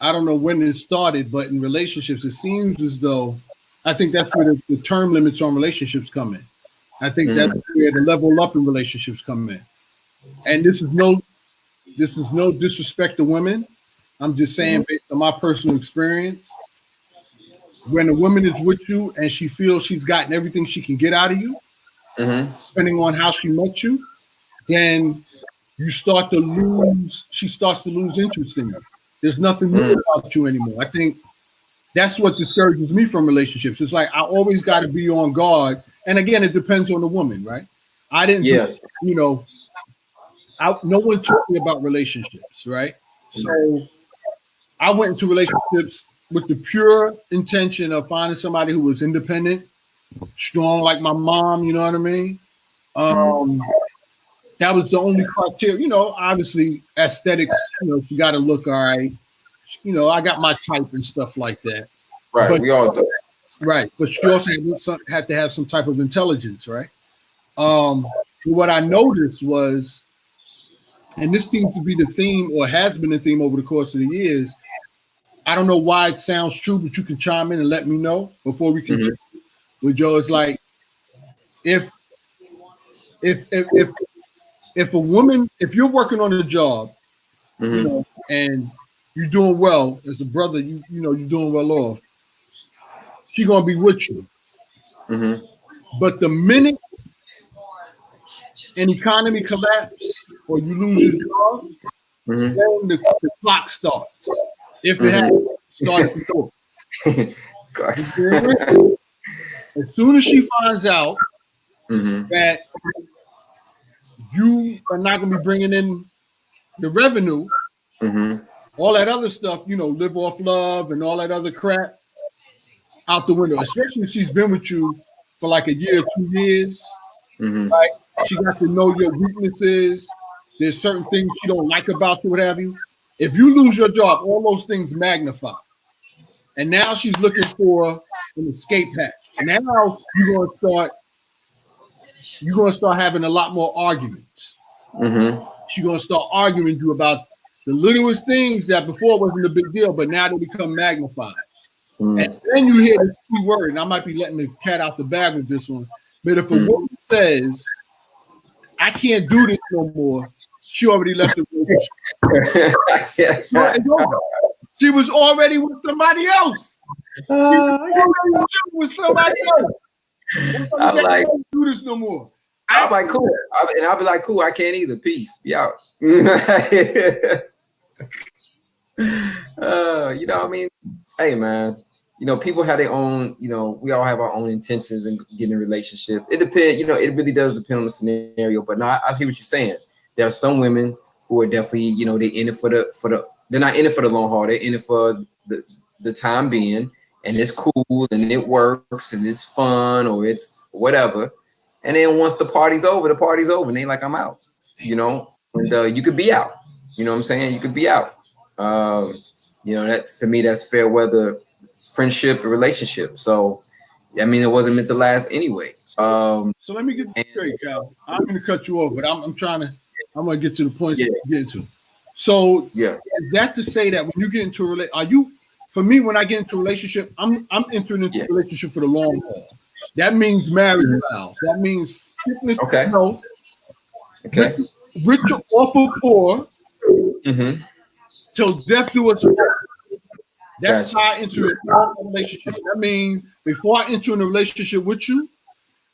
I don't know when it started, but in relationships, it seems as though I think that's where the term limits on relationships come in. I think that's where the level up in relationships come in. And this is no disrespect to women. I'm just saying based on my personal experience, when a woman is with you and she feels she's gotten everything she can get out of you, depending on how she met you, then she starts to lose interest in you. There's nothing new about you anymore. I think that's what discourages me from relationships. It's like I always got to be on guard. And again, it depends on the woman, right? I didn't, no one taught me about relationships, right? So I went into relationships with the pure intention of finding somebody who was independent, strong like my mom, you know what I mean? That was the only criteria, obviously aesthetics, you got to look all right. I got my type and stuff like that. Right, but, we all do. Right, but she also had to have some type of intelligence, right? What I noticed was, and this seems to be the theme or has been the theme over the course of the years, I don't know why it sounds true, but you can chime in and let me know before we continue. With Joe, it's like if a woman, if you're working on a job, and you're doing well as a brother, you're doing well off, she's gonna be with you. But the minute an economy collapses or you lose your job, then the clock starts. If it hasn't started before. As soon as she finds out that you are not going to be bringing in the revenue, all that other stuff, you know, live off love and all that other crap out the window, especially if she's been with you for like a year, 2 years, right? She got to know your weaknesses. There's certain things she don't like about you, what have you. If you lose your job, all those things magnify. And now she's looking for an escape hatch. Now you're gonna start having a lot more arguments. She's gonna start arguing you about the littlest things that before wasn't a big deal, but now they become magnified. And then you hear this key word, and I might be letting the cat out the bag with this one. But if a woman says, "I can't do this no more," she already left the relationship. She was already with somebody else. She was already with somebody else. I'm like, do this no more. I'm like, cool. I'll be like, cool, I can't either. Peace. Be out. You know what I mean? Hey, man. You know, people have their own, you know, we all have our own intentions in getting a relationship. It depends, you know, it really does depend on the scenario. But no, I see what you're saying. There are some women who are definitely, you know, they're in it for the they're not in it for the long haul. They're in it for the time being, and it's cool and it works and it's fun or it's whatever. And then once the party's over, and they like, I'm out, you know, and you could be out. You know what I'm saying? You could be out. You know, that for me, that's fair weather friendship and relationship. So, I mean, it wasn't meant to last anyway. So let me get this straight, Cal. I'm going to cut you off, but I'm going to get to the point to get into. So, is that to say that when you get into a relationship, for me, when I get into a relationship, I'm entering into a relationship for the long haul. That means marriage vows. That means sickness and health. Okay. Rich or awful poor. Till death do us part. That's how I enter into a relationship. That means before I enter in a relationship with you,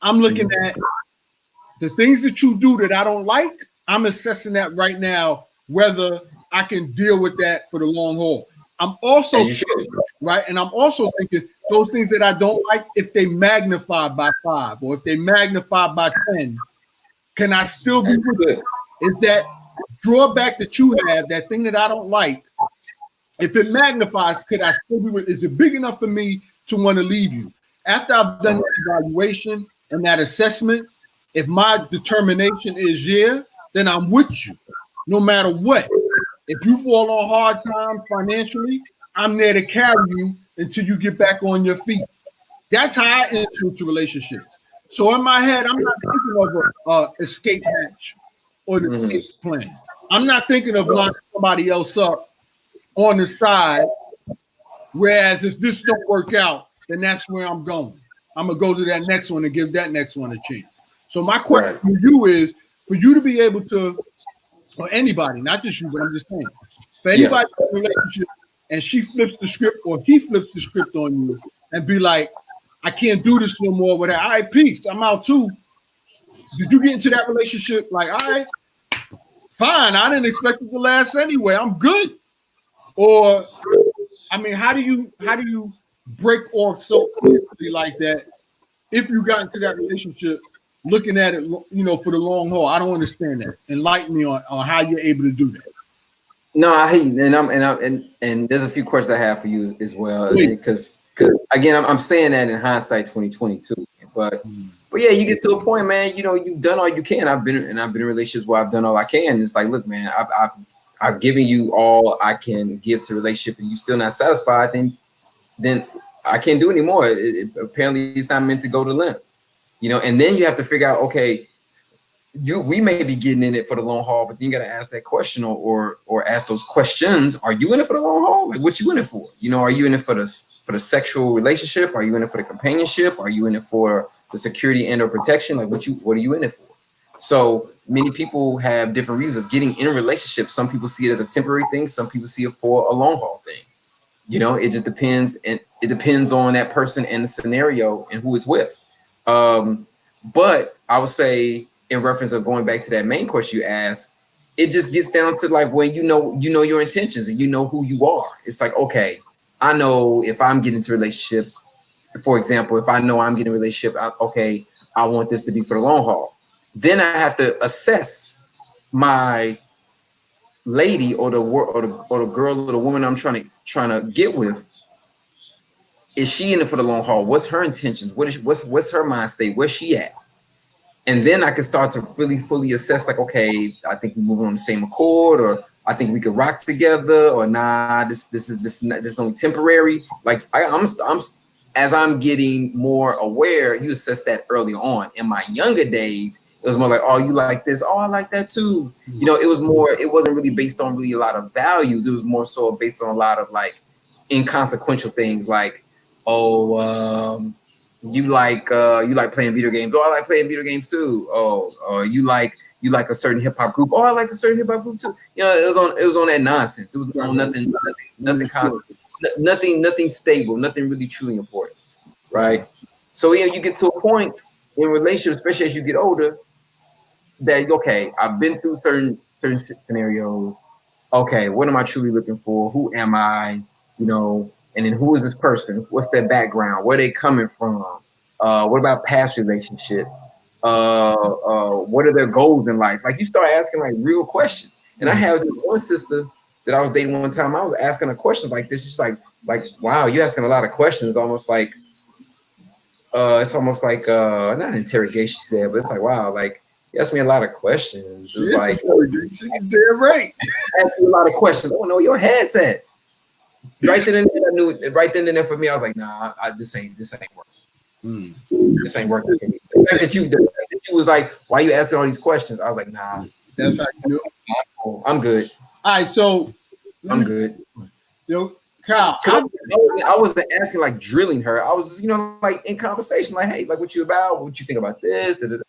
I'm looking at the things that you do that I don't like. I'm assessing that right now, whether I can deal with that for the long haul. I'm also right, and I'm also thinking those things that I don't like, if they magnify by 5 or if they magnify by 10, can I still be with it? Is that drawback that you have, that thing that I don't like, if it magnifies, could I still be with? Is it big enough for me to want to leave you? After I've done the evaluation and that assessment, if my determination is then I'm with you, no matter what. If you fall on hard times financially, I'm there to carry you until you get back on your feet. That's how I enter into relationships. So in my head, I'm not thinking of an escape hatch or the escape plan. I'm not thinking of lining somebody else up on the side. Whereas if this don't work out, then that's where I'm going. I'm gonna go to that next one and give that next one a chance. So my question for you is, for you to be able to, or anybody, not just you, but I'm just saying, for anybody in a relationship and she flips the script or he flips the script on you and be like, I can't do this no more with her. All right, peace. I'm out too. Did you get into that relationship like, all right, fine. I didn't expect it to last anyway. I'm good. Or, I mean, how do you break off so easily like that if you got into that relationship looking at it, you know, for the long haul? I don't understand that. Enlighten me on how you're able to do that. No, I hate, and there's a few questions I have for you as well, because again, I'm saying that in hindsight 2022, but yeah, you get to a point, man. You know, you've done all you can. I've been in relationships where I've done all I can. It's like, look, man, I've given you all I can give to a relationship, and you still not satisfied. Then I can't do anymore. Apparently, it's not meant to go to length, you know. And then you have to figure out, okay, we may be getting in it for the long haul, but then you got to ask that question or ask those questions. Are you in it for the long haul? Like, what you in it for? You know, are you in it for the sexual relationship? Are you in it for the companionship? Are you in it for the security and or protection? Like, what are you in it for? So many people have different reasons of getting in a relationship. Some people see it as a temporary thing. Some people see it for a long haul thing. You know, it just depends, and it depends on that person and the scenario and who it's with. But I would say, in reference of going back to that main question you asked, it just gets down to like when you know your intentions and you know who you are. It's like, okay, I know if I'm getting into relationships, for example, if I know I'm getting a relationship, I want this to be for the long haul. Then I have to assess my lady or the girl or the woman I'm trying to get with, is she in it for the long haul? What's her intentions? What's her mind state? Where's she at? And then I can start to fully assess, like, okay, I think we're moving on the same accord, or I think we could rock together, or nah, this is only temporary. Like I'm as I'm getting more aware, you assess that early on. In my younger days, it was more like, oh, you like this, oh, I like that too. You know, it wasn't really based on really a lot of values. It was more so based on a lot of like inconsequential things, like, oh, you like playing video games. Oh, I like playing video games too. Oh, you like a certain hip hop group. Oh, I like a certain hip hop group too. You know, it was on that nonsense. It was on nothing stable, nothing really truly important, right? So you get to a point in relationships, especially as you get older, that okay, I've been through certain scenarios. Okay, what am I truly looking for? Who am I? You know, and then who is this person? What's their background? Where are they coming from? What about past relationships? What are their goals in life? Like, you start asking like real questions. And I had one sister that I was dating one time. I was asking her questions like this. She's like, wow, you're asking a lot of questions. Almost like, it's almost like not an interrogation, she said, but it's like, wow, like, you asked me a lot of questions. It was like, damn right. I asked you a lot of questions. I don't know where your head's at. Right then and there, I knew. Right then and there, for me, I was like, nah, this ain't working. This ain't working for me. The fact that you was like, why you asking all these questions? I was like, nah, that's how you do. I'm good. All right, so I'm good. Yo, Kyle, I wasn't asking like drilling her. I was just, you know, like in conversation, like, hey, like, what you about? What you think about this? Da, da, da.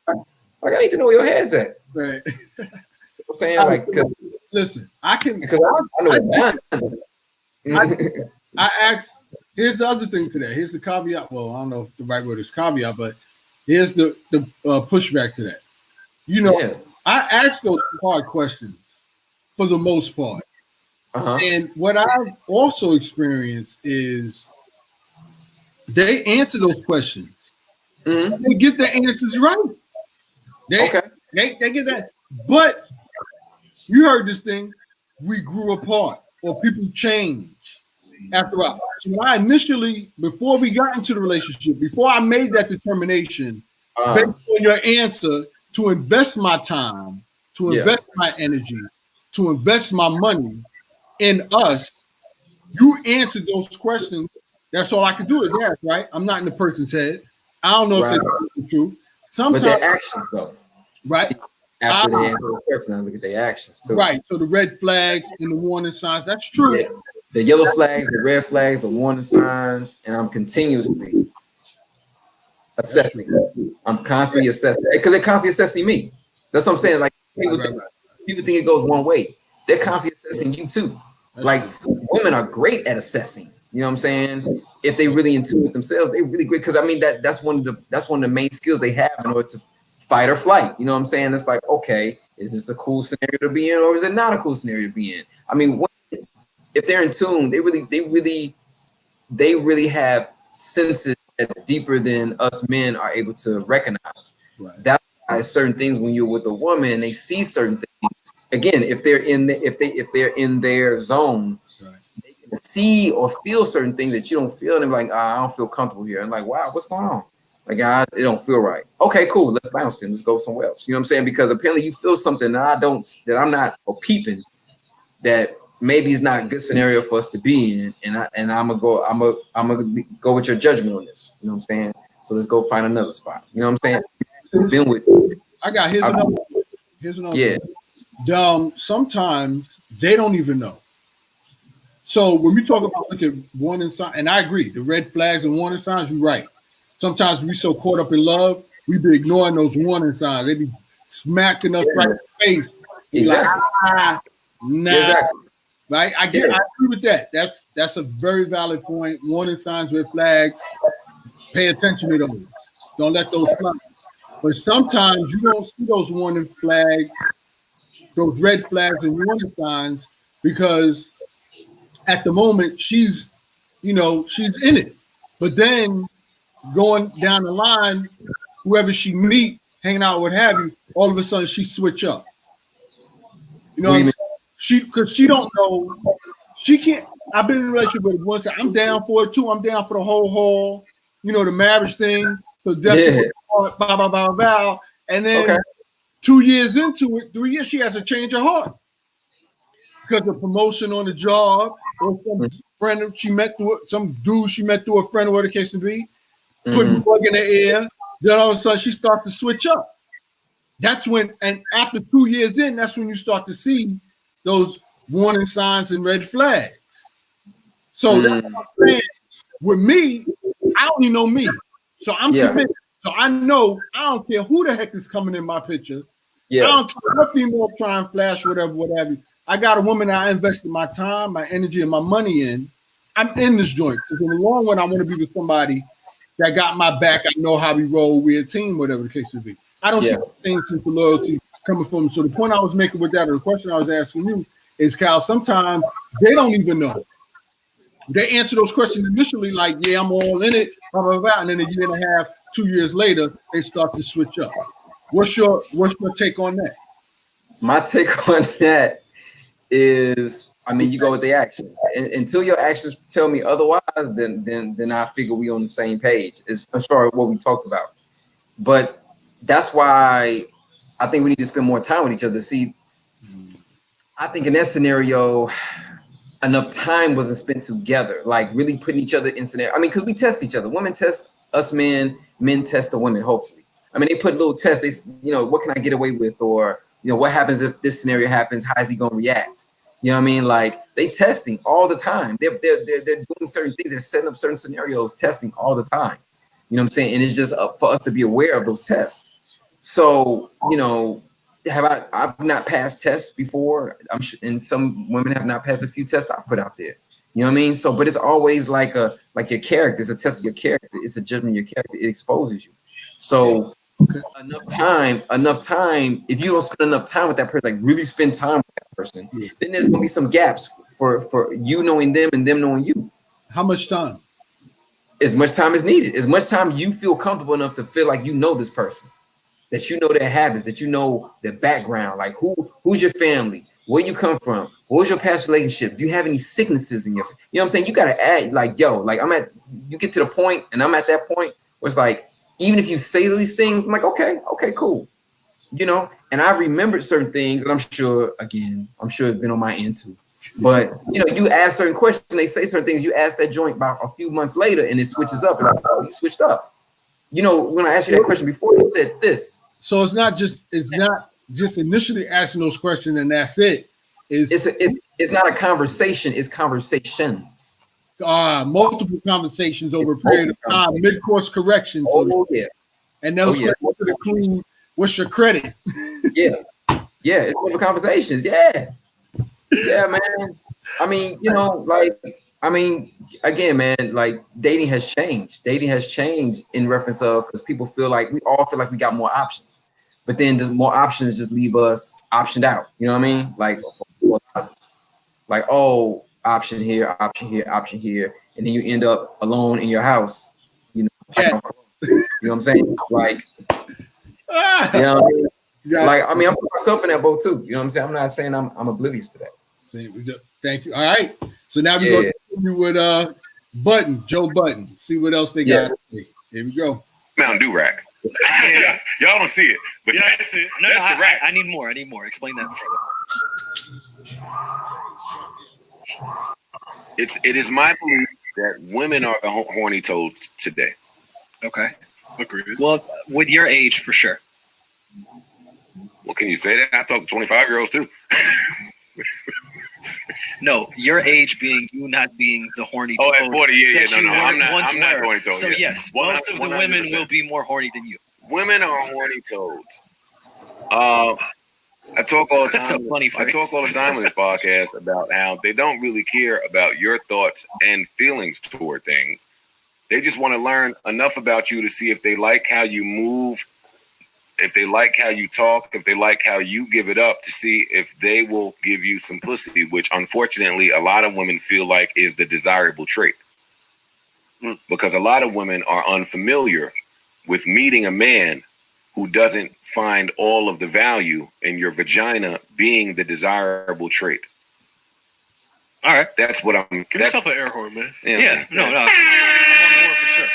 Like, I need to know where your head's at. Right. You know what I'm saying, like, listen, I can because I know what I asked. Here's the other thing to that. Here's the caveat. Well, I don't know if the right word is caveat, but here's the pushback to that. You know, I ask those hard questions for the most part. And what I've also experienced is they answer those questions. They get the answers right. They get that. But you heard this thing, we grew apart or people change after a while. So when I initially, before we got into the relationship, before I made that determination, based on your answer, to invest my time, to invest my energy, to invest my money in us, you answered those questions. That's all I can do is ask, right? I'm not in the person's head. I don't know if it's true. Sometimes, but their actions, though. Right? After they answer the question, I look at their actions, too. Right. So the red flags and the warning signs, that's true. Yeah. The yellow flags, the red flags, the warning signs, and I'm continuously assessing. I'm constantly assessing, because they're constantly assessing me. That's what I'm saying. Like, people think it goes one way. They're constantly assessing you too. Like, women are great at assessing. You know what I'm saying? If they really in tune with themselves, they're really great. Because I mean, that's one of the main skills they have in order to fight or flight. You know what I'm saying? It's like, okay, is this a cool scenario to be in, or is it not a cool scenario to be in? I mean, if they're in tune, they really have senses that deeper than us men are able to recognize. Right. That's why certain things, when you're with a woman, they see certain things. Again, if they're in their zone, they can see or feel certain things that you don't feel, and they're like, I don't feel comfortable here. I'm like, wow, what's going on? Like, it don't feel right. Okay, cool. Let's bounce then. Let's go somewhere else. You know what I'm saying? Because apparently you feel something that I'm not peeping, that maybe it's not a good scenario for us to be in, and I'm gonna go with your judgment on this. You know what I'm saying? So let's go find another spot. You know what I'm saying? Been with. Here's another. Yeah. Sometimes they don't even know. So when we talk about look at warning signs, and I agree, the red flags and warning signs, you're right. Sometimes we so caught up in love, we be ignoring those warning signs. They be smacking us right in the face. Exactly. Like, exactly. Right? I agree with that. That's a very valid point. Warning signs, red flags. Pay attention to those. Don't let those fly. But sometimes you don't see those warning flags, those red flags and warning signs, because at the moment she's in it. But then going down the line, whoever she meet, hanging out, what have you, all of a sudden she switch up. You know what I'm saying? because she don't know, she can't. I've been in a relationship with one side. I'm down for it too. I'm down for the whole haul, the marriage thing. So definitely, bow. And then Okay. 2 years into it, 3 years, she has a change of heart because of promotion on the job or some friend she met through some dude she met through a friend or whatever the case may be, putting the bug in the air. Then all of a sudden she starts to switch up. That's when, and after 2 years in, that's when you start to see those warning signs and red flags. So that's what I'm saying. With me, I only know me. So I'm committed. So I know I don't care who the heck is coming in my picture. I don't care what female try and flash, whatever. I got a woman I invested my time, my energy, and my money in. I'm in this joint. Because in the long run, I want to be with somebody that got my back. I know how we roll. We're a team, whatever the case may be. I don't see the same sense of loyalty coming from. So the point I was making with that, or the question I was asking you, is, Kyle, sometimes they don't even know. They answer those questions initially like, yeah, I'm all in it, blah, blah, blah. And then a year and a half, 2 years later, they start to switch up. What's your take on that? My take on that is, you go with the actions. And until your actions tell me otherwise, then I figure we on the same page as far as what we talked about. But that's why I think we need to spend more time with each other. See, I think in that scenario, enough time wasn't spent together, like really putting each other in scenario. Because we test each other. Women test us men test the women, hopefully. They put little tests. They, what can I get away with? Or, what happens if this scenario happens? How is he going to react? You know what I mean? Like, they testing all the time. They're doing certain things. They're setting up certain scenarios, testing all the time. You know what I'm saying? And it's just up for us to be aware of those tests. So, I've not passed tests before. I'm sure, and some women have not passed a few tests I've put out there. You know what I mean? So, but it's always like your character. It's a test of your character. It's a judgment of your character. It exposes you. So enough time. If you don't spend enough time with that person, like really spend time with that person, then there's gonna be some gaps for you knowing them and them knowing you. How much time? As much time as needed. As much time you feel comfortable enough to feel like you know this person. That you know their habits, that you know their background, like who's your family, where you come from, what was your past relationship, do you have any sicknesses in your, you know what I'm saying? You gotta add, like, you get to the point, and I'm at that point where it's like, even if you say these things, I'm like, okay, cool, and I've remembered certain things, and I'm sure it's been on my end too. But you ask certain questions, they say certain things, you ask that joint about a few months later, and it switches up, and like, oh, you switched up. When I asked you that question before, you said this. So it's not just initially asking those questions and that's it. It's not a conversation. It's conversations. Multiple conversations over a period of time, mid-course corrections. And those questions would include, what's your credit? Yeah, it's multiple conversations. Yeah, man. Again, man, like dating has changed. Dating has changed in reference of, because people we all feel like we got more options, but then there's more options just leave us optioned out. You know what I mean? Like, oh, option here, and then you end up alone in your house. Like, you know what I'm saying? Like, I'm putting myself in that boat too. You know what I'm saying? I'm not saying I'm oblivious to that. Thank you. All right. So now we're going to continue with Joe Button. See what else they got. Here we go. Mountain Dew rack. Y'all don't see it, but that's it. No, that's the rack. I need more. Explain that further. It is my belief that women are the horny toads today. Okay. Agreed. Well, with your age, for sure. Well, can you say that? I talk to 25-year-olds too. No, your age being you not being the horny toad. Oh, at 40, no, I'm not horny toad. So yes, most of the women will be more horny than you. Women are horny toads. I talk all the time. That's a funny phrase. I talk all the time on this podcast about how they don't really care about your thoughts and feelings toward things. They just want to learn enough about you to see if they like how you move, if they like how you talk, if they like how you give it up, to see if they will give you some pussy, which unfortunately a lot of women feel like is the desirable trait. Because a lot of women are unfamiliar with meeting a man who doesn't find all of the value in your vagina being the desirable trait. All right. That's what I'm. Give yourself an air horn, man. Yeah. No. I'm on the board for sure.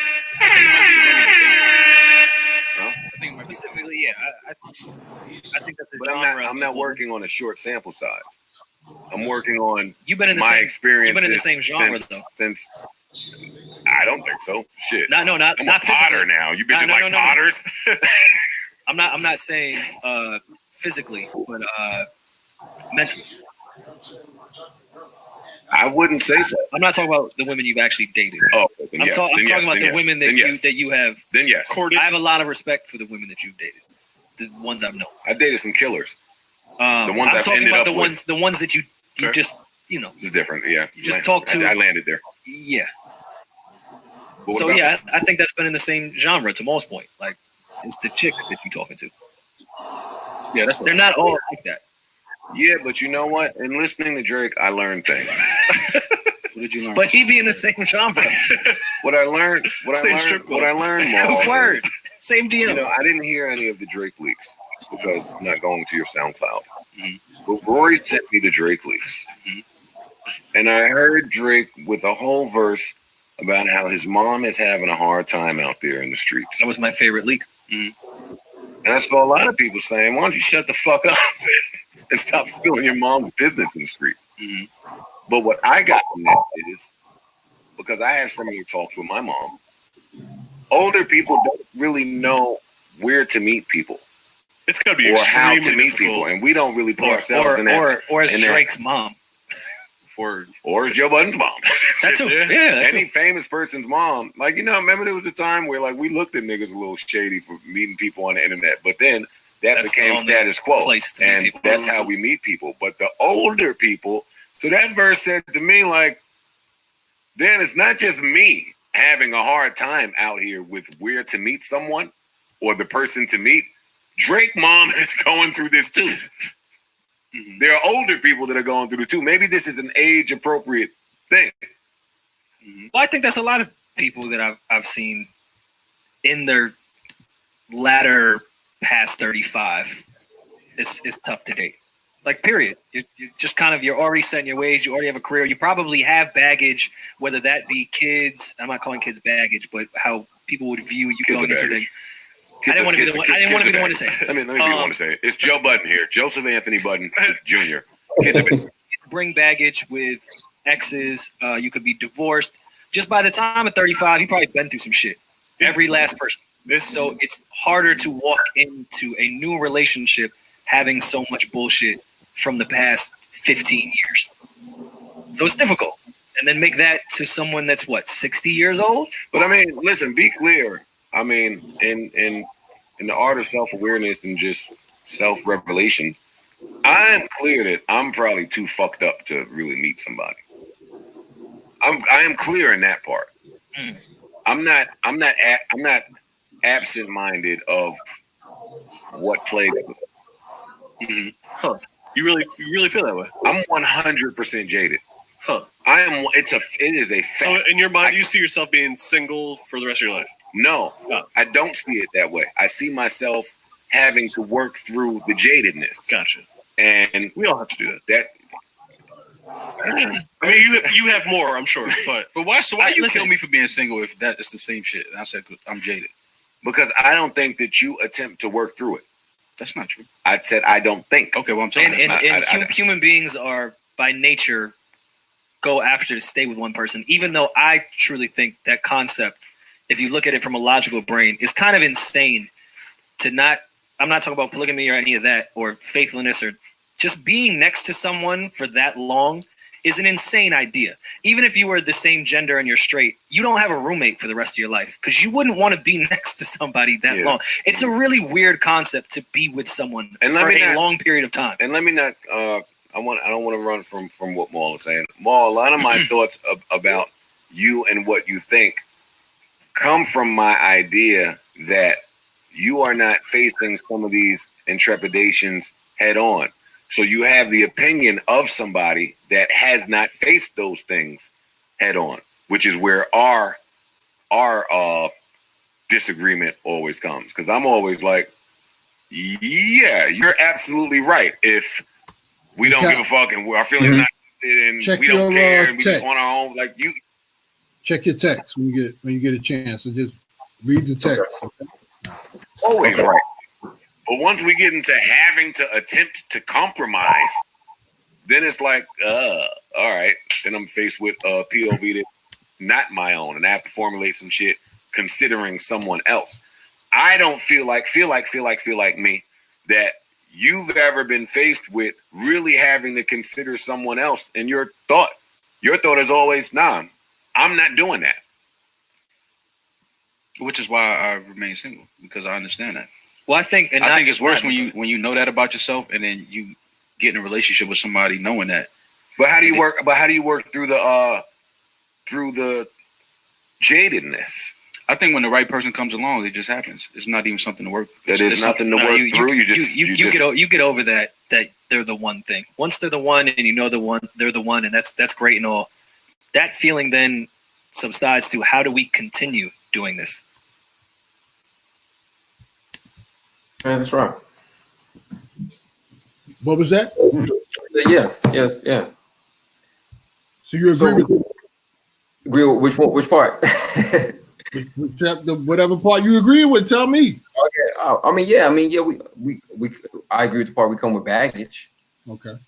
Huh? I think specifically, yeah. I think that's a But genre. I'm not working on a short sample size. I'm working on You've been in the my same experience. You've been in the same genre though. Since I don't think so. Shit. Not I'm a not potter physically. now. You bitches No, like potters. I'm not saying physically, but mentally. I wouldn't say so. I'm not talking about the women you've actually dated. Oh, then I'm yes. talking about the women that yes. you have Then yes. courted. I have a lot of respect for the women that you've dated, the ones I've known. I dated some killers. The ones I'm I've talking ended about up with. the ones that you Okay. just It's different. Yeah. you just talk to. I landed there. Yeah. But So yeah, I think that's been in the same genre. To Maul's point, like it's the chicks that you're talking to. Yeah, They're not all like that. Yeah, but you know what? In listening to Drake, I learned things. What did you learn? But he be in the same genre. What I learned more. Word. Same DM. You know, I didn't hear any of the Drake leaks because I'm not going to your SoundCloud. Mhm. But Rory sent me the Drake leaks. Mhm. And I heard Drake with a whole verse about how his mom is having a hard time out there in the streets. That was my favorite leak. And I saw a lot of people saying, why don't you shut the fuck up and stop stealing your mom's business in the street? Mhm. But what I got from that is, because I had similar talks with my mom, older people don't really know where to meet people It's gonna be or how to extremely meet people, difficult and we don't really put ourselves in that. Or as in that- Drake's mom. for Or as Joe Budden's mom. That's who. Yeah. Yeah. That's Any famous person's mom. Like, you know, remember there was a time where like we looked at niggas a little shady for meeting people on the internet, but then that That's became the only status quo. place to meet And people. that's how we meet people. But the older people, so that verse said to me, like, then it's not just me having a hard time out here with where to meet someone or the person to meet. Drake mom is going through this too. Mhm. There are older people that are going through it too. Maybe this is an age appropriate thing. Well, I think that's a lot of people that I've seen in their latter past 35. It's tough to date. Like, period. You're just kind of, you're already set in your ways. You already have a career. You probably have baggage, whether that be kids. I'm not calling kids baggage, but how people would view you Kids going are into baggage. things. I didn't want to be the one. I didn't want to be the one to say it. Let me be the one to say it. It's Joe Budden here. Joseph Anthony Budden Jr. Kids are baggage. Bring baggage with exes. You could be divorced. Just by the time of 35, you probably been through some shit. Every last person. So it's harder to walk into a new relationship having so much bullshit from the past 15 years. So it's difficult. And then make that to someone that's what, 60 years old? But I mean, listen, be clear. I mean, in the art of self-awareness and just self-revelation, I'm clear that I'm probably too fucked up to really meet somebody. I am clear in that part. I'm not absent-minded of what plagues me. Huh. You really feel that way? I'm 100% jaded. Huh. It is a fact. So in your mind, you see yourself being single for the rest of your life? No, Oh. I don't see it that way. I see myself having to work through the jadedness. Gotcha. And We all have to do that. that I mean, you have more, I'm sure, but why? So why you listen, kill me for being single if that is the same shit? And I said I'm jaded. because I don't think that you attempt to work through it. That's not true. I said I don't think. Okay, well I'm telling And you. human beings are by nature go after to stay with one person, even though I truly think that concept, if you look at it from a logical brain, is kind of insane to not, I'm not talking about polygamy or any of that, or faithfulness, or just being next to someone for that long is an insane idea. Even if you were the same gender and you're straight, you don't have a roommate for the rest of your life because you wouldn't want to be next to somebody that long. It's a really weird concept to be with someone for a long period of time. And let me not. I don't want to run from what Maul is saying. Maul, a lot of my thoughts about you and what you think come from my idea that you are not facing some of these intrepidations head on. So you have the opinion of somebody that has not faced those things head on, which is where our disagreement always comes. Because I'm always like, Yeah, you're absolutely right. If we don't give a fuck and our feelings not interested and Check we don't your, care and we just text. on our own, like you Check your text when you get a chance, and just read the text. always right. But once we get into having to attempt to compromise, then it's like, all right. Then I'm faced with a POV that's not my own, and I have to formulate some shit considering someone else. I don't feel like me that you've ever been faced with really having to consider someone else. And your thought is always, nah, I'm not doing that. Which is why I remain single, because I understand that. Well, I think it's worse when you know that about yourself and then you get in a relationship with somebody knowing that. But how do you work? But how do you work through the jadedness? I think when the right person comes along, it just happens. It's not even something to work. It's nothing to work through. You get over that they're the one thing. Once they're the one, and you know they're the one, and that's great and all. That feeling then subsides to how do we continue doing this? Yeah, that's right. What was that? Yeah. Yes. Yeah. So you agree with agree with which one? Which part? whatever part you agree with? Tell me. Okay. I mean, yeah. I agree with the part we come with baggage. Okay. You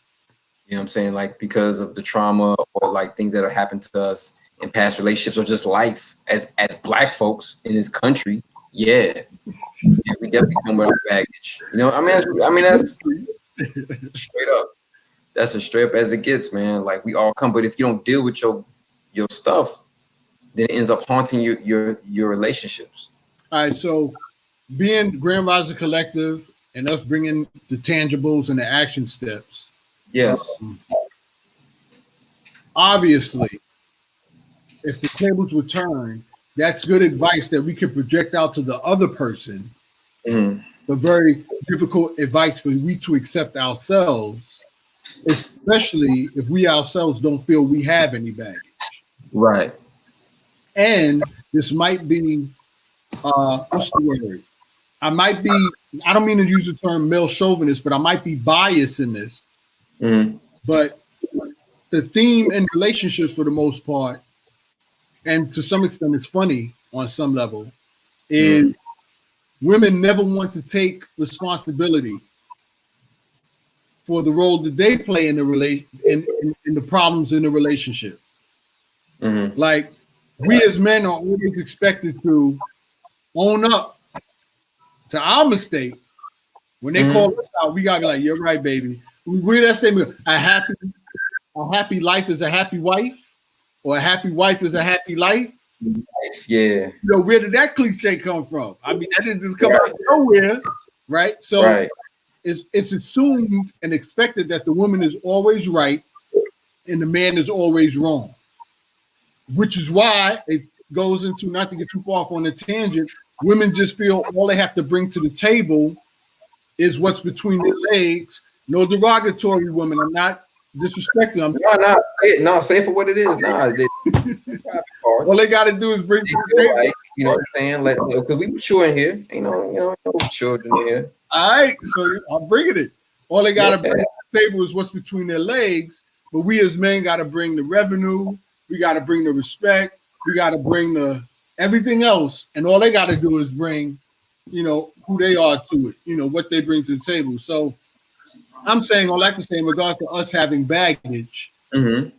know what I'm saying? Like because of the trauma or like things that have happened to us in past relationships or just life as Black folks in this country. Yeah, we definitely come with our baggage. You know, that's straight up. That's as straight up as it gets, man. Like we all come, but if you don't deal with your stuff, then it ends up haunting your relationships. All right, so being Grand Rising Collective and us bringing the tangibles and the action steps. Yes. Obviously, if the tables were turned, that's good advice that we can project out to the other person, but very difficult advice for we to accept ourselves, especially if we ourselves don't feel we have any baggage. Right. And this might be, what's the word? I don't mean to use the term male chauvinist, but I might be biased in this. But the theme in relationships for the most part, and to some extent it's funny on some level, is women never want to take responsibility for the role that they play in the in the problems in the relationship. Like we as men are always expected to own up to our mistake. When they call us out, we gotta be like, "You're right, baby." We read that statement: a happy life is a happy wife, or a happy wife is a happy life. Yeah. You know, where did that cliche come from? I mean, that didn't just come out of nowhere, right? So it's assumed and expected that the woman is always right and the man is always wrong, which is why it goes into, not to get too far off on a tangent, women just feel all they have to bring to the table is what's between their legs. No derogatory woman. I'm not disrespecting. Say it for what it is. All they got to do is bring. Like, you know what I'm saying? Because we mature in here. No children here. All right, so I'm bringing it. All they got to bring to the table is what's between their legs. But we as men got to bring the revenue. We got to bring the respect. We got to bring the everything else. And all they got to do is bring, who they are to it. What they bring to the table. So I'm saying, all I can say in regards to us having baggage, we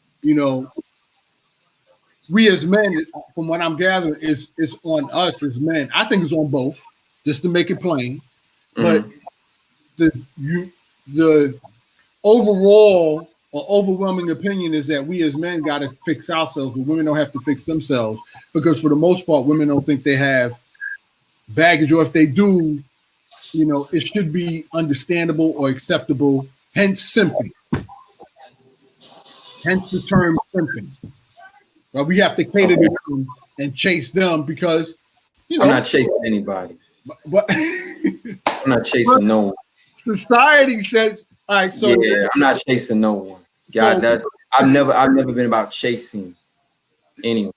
as men, from what I'm gathering, is on us as men. I think it's on both, just to make it plain. But the overall or overwhelming opinion is that we as men got to fix ourselves, but women don't have to fix themselves, because for the most part, women don't think they have baggage, or if they do, it should be understandable or acceptable. Hence, simping. Hence the term simping. Well, we have to cater to them and chase them because, I'm not chasing anybody. But I'm not chasing no one. Society says, all right, so yeah, I'm not chasing no one. Yeah, I've never been about chasing anyone.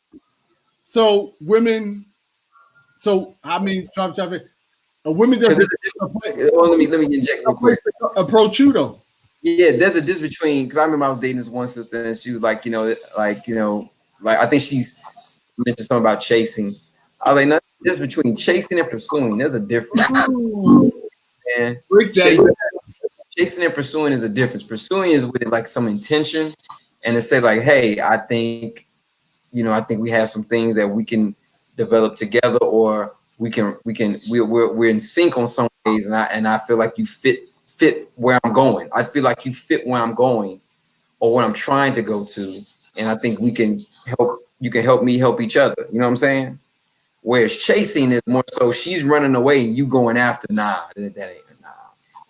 So women, so I mean, A woman Because doesn't let me inject real quick. approach you though. Yeah, there's a difference between, because I remember I was dating this one sister and she was like, like I think she mentioned something about chasing. I was like, no, there's between chasing and pursuing. There's a difference. And chasing and pursuing is a difference. Pursuing is with like some intention, and to say like, hey, I think we have some things that we can develop together, or we're in sync on some ways, and I feel like you fit where I'm going. I feel like you fit where I'm going or where I'm trying to go to, and I think you can help me help each other. You know what I'm saying? Whereas chasing is more so she's running away, you going after. Nah, that ain't.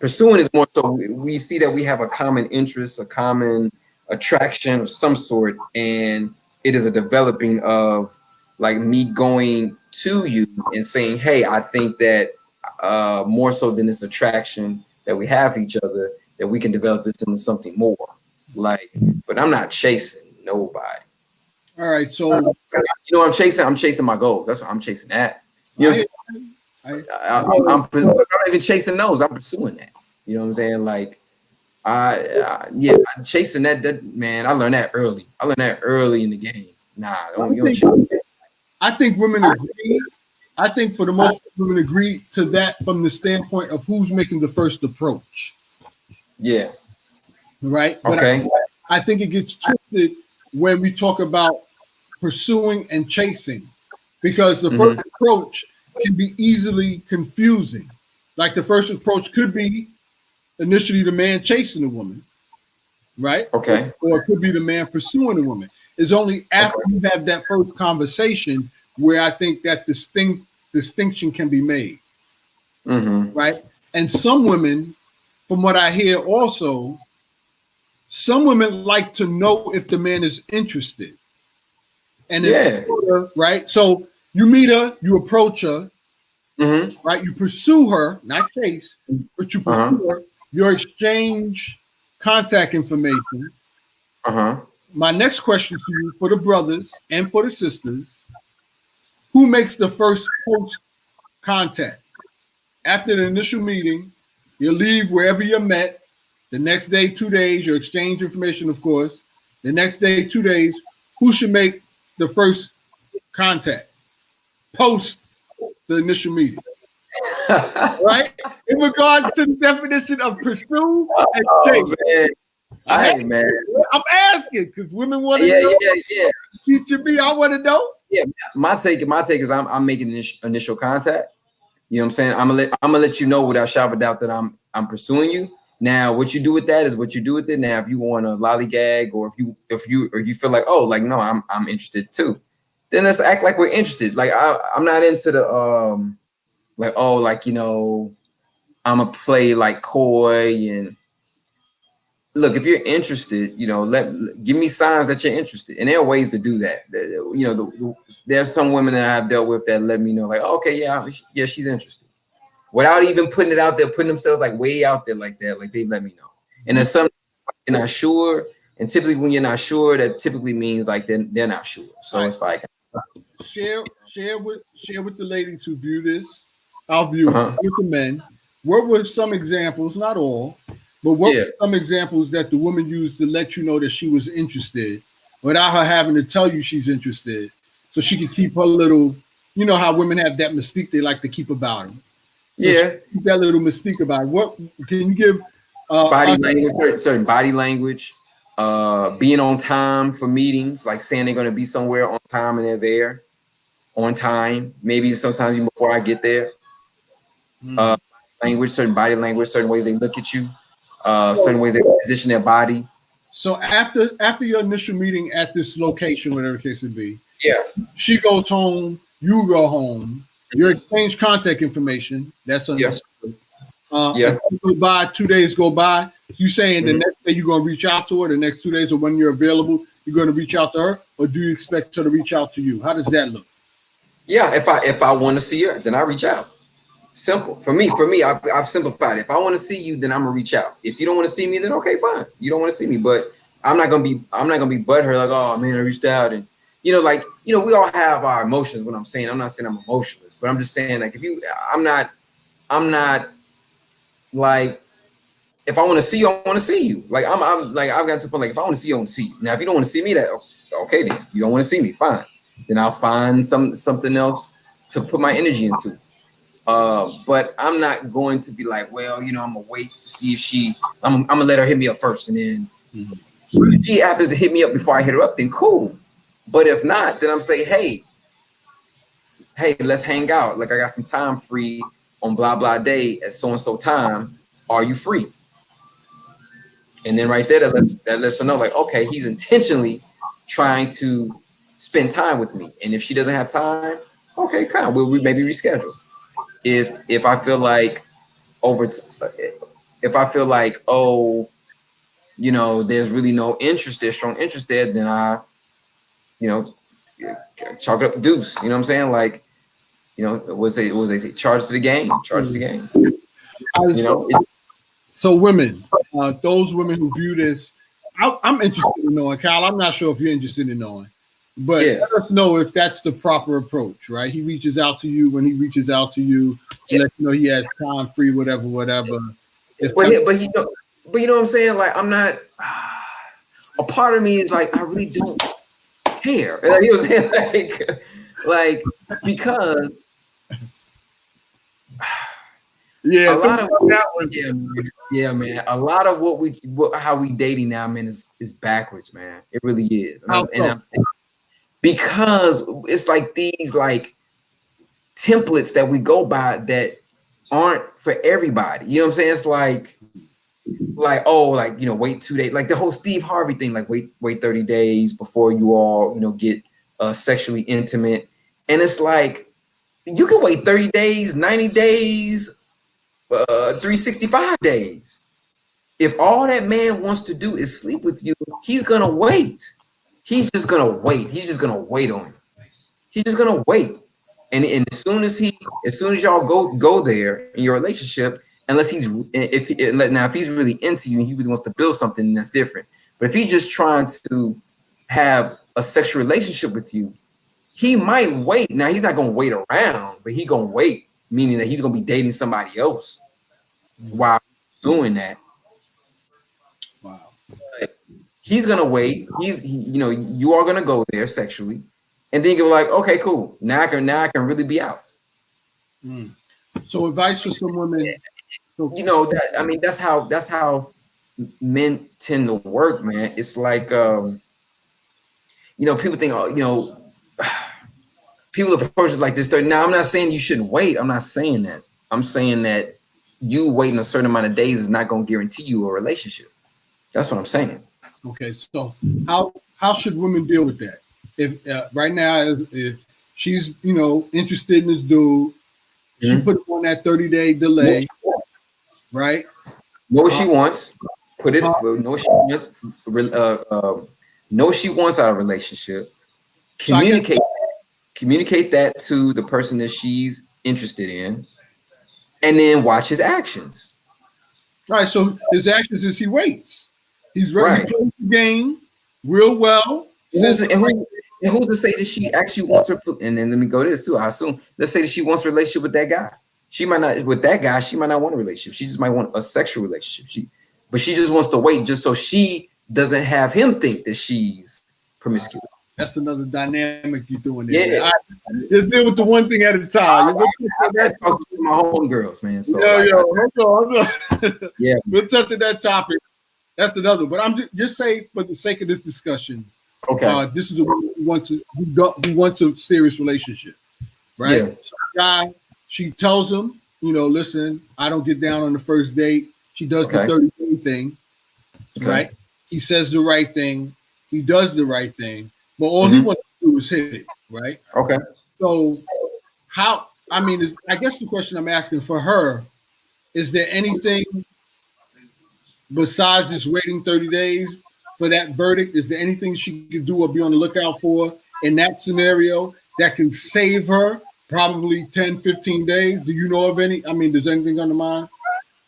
Pursuing is more so we see that we have a common interest, a common attraction of some sort, and it is a developing of like me going to you and saying, hey, I think that more so than this attraction that we have for each other, that we can develop this into something more. Like, but I'm not chasing nobody. All right, so you know what I'm chasing? I'm chasing my goals. That's what I'm chasing at. You know what I'm saying? I'm not even chasing those. I'm pursuing that. You know what I'm saying? Like, I'm chasing that. Man, I learned that early. In the game. Nah, I think women agree. I think for the most part, women agree to that from the standpoint of who's making the first approach. Yeah. Right. But okay. I think it gets twisted when we talk about pursuing and chasing, because the first approach can be easily confusing. Like the first approach could be initially the man chasing the woman, right? Okay. Or it could be the man pursuing the woman. It's only after you have that first conversation where I think that distinction can be made, right? And some women, from what I hear also, some women like to know if the man is interested. And right? So you meet her, you approach her, right? You pursue her, not chase, but you pursue her. You exchange contact information. My next question to you, for the brothers and for the sisters, who makes the first post contact? After the initial meeting, you leave wherever you're met. The next day, 2 days, you exchange information, of course. The next day, 2 days, who should make the first contact post the initial meeting? Right? In regards to the definition of pursue and chase. Man. I'm asking because women want to know. Yeah. Teaching me, I want to know. Yeah, my take is I'm making initial contact. You know what I'm saying? I'm gonna let you know without shadow of a doubt that I'm pursuing you. Now, what you do with that is what you do with it. Now, if you want to lollygag, or if you feel like, oh, like no, I'm interested too, then let's act like we're interested. Like I'm not into the like, oh, like, you know, I'm gonna play like coy. And look, if you're interested, you know, give me signs that you're interested. And there are ways to do that. You know, there's some women that I've dealt with that let me know, like, oh, okay, yeah, she's interested, without even putting it out there, putting themselves like way out there like that. Like they let me know. And there's some you're not sure, and typically when you're not sure, that typically means like they're not sure. So it's like share with the ladies who view this. I'll view with the men. What were some examples, not all, but what were some examples that the woman used to let you know that she was interested without her having to tell you she's interested, so she could keep her little, you know how women have that mystique they like to keep about them. So keep that little mystique about it. What can you give? Body language, certain body language, being on time for meetings, like saying they're going to be somewhere on time and they're there on time, maybe sometimes even before I get there. Language, certain body language, certain ways they look at you, certain ways they position their body. So after your initial meeting at this location, whatever the case would be, she goes home, you go home, you exchange contact information. That's understood. Go by, 2 days go by. You saying the next day you're gonna reach out to her, the next 2 days, or when you're available, you're gonna reach out to her, or do you expect her to reach out to you? How does that look? Yeah, if I want to see her, then I reach out. Simple. For me, I've simplified it. If I want to see you, then I'm gonna reach out. If you don't want to see me, then okay, fine. You don't want to see me, but I'm not gonna be butthurt like, oh man, I reached out. And we all have our emotions. What I'm saying, I'm not saying I'm emotionless, but I'm just saying, like, I'm not I'm not like, if I want to see you, I want to see you. Like I'm like, I've got to put like, if I want to see you, I want to see you. Now, if you don't want to see me, that okay, then you don't want to see me, fine. Then I'll find something else to put my energy into. But I'm not going to be like, well, you know, I'm gonna wait to see if I'm gonna let her hit me up first, and then if she happens to hit me up before I hit her up, then cool. But if not, then I'm saying, hey, let's hang out. Like, I got some time free on blah blah day at so and so time. Are you free? And then right there, that lets her know, like, okay, he's intentionally trying to spend time with me. And if she doesn't have time, okay, kind of, we'll maybe reschedule. If I feel like if I feel like, oh, you know, there's really no interest there, strong interest there, then I, you know, chalk it up the deuce. You know what I'm saying? Like, you know, what they say, charge to the game, charge to the game. You know. So women, those women who view this, I'm interested in knowing, Kyle. I'm not sure if you're interested in knowing, but let us know if that's the proper approach, right? He reaches out to you when he reaches out to you, let you know he has time free, whatever. But you know what I'm saying? Like, I'm not. A part of me is like, I really don't care. Like, you know what I'm saying? Like because. Yeah, man. A lot of how we dating now, man, is backwards, man. It really is. Because it's like these like templates that we go by that aren't for everybody. You know what I'm saying? It's like, oh, like, you know, wait 2 days, like the whole Steve Harvey thing, like wait 30 days before you all, you know, get sexually intimate. And it's like, you can wait 30 days, 90 days, 365 days. If all that man wants to do is sleep with you, he's gonna wait. He's just gonna wait. He's just gonna wait on you. He's just gonna wait. And as soon as y'all go there in your relationship, unless if he's really into you and he really wants to build something, then that's different. But if he's just trying to have a sexual relationship with you, he might wait. Now, he's not gonna wait around, but he's gonna wait. Meaning that he's gonna be dating somebody else while doing that. Wow. But he's gonna wait. You know, you are gonna go there sexually, and then you're like, okay, cool. Now I can really be out. So advice for some women. You know that. I mean, that's how men tend to work, man. It's like, you know, people think, oh, you know. People approach it like this. Now, I'm not saying you shouldn't wait. I'm not saying that. I'm saying that you waiting a certain amount of days is not going to guarantee you a relationship. That's what I'm saying. Okay, so how should women deal with that? If right now, if she's, you know, interested in this dude, she put him on that 30-day delay, right? Know what she wants. Know what she wants. Know what she wants out of a relationship. Communicate that to the person that she's interested in, and then watch his actions. Right. So his actions is he waits. He's ready to play the game real well. Who's to say that she actually wants her? And then let me go to this too. I assume, let's say that she wants a relationship with that guy. She might not want a relationship. She just might want a sexual relationship. But she just wants to wait just so she doesn't have him think that she's promiscuous. That's another dynamic you're doing there. Yeah, just deal with the one thing at a time. I've got to talk to my homegirls, man. So hold on. Yeah, we'll touch on that topic. That's another. But I'm just saying, for the sake of this discussion, okay, this is a woman who wants a serious relationship, right? Yeah. So the guy, she tells him, you know, listen, I don't get down on the first date. She does the 30-day thing, right? He says the right thing. He does the right thing. But all he wants to do is hit it, right? Okay. So I guess the question I'm asking for her, is there anything besides just waiting 30 days for that verdict? Is there anything she could do or be on the lookout for in that scenario that can save her probably 10, 15 days? Do you know of any? I mean, does anything on the mind?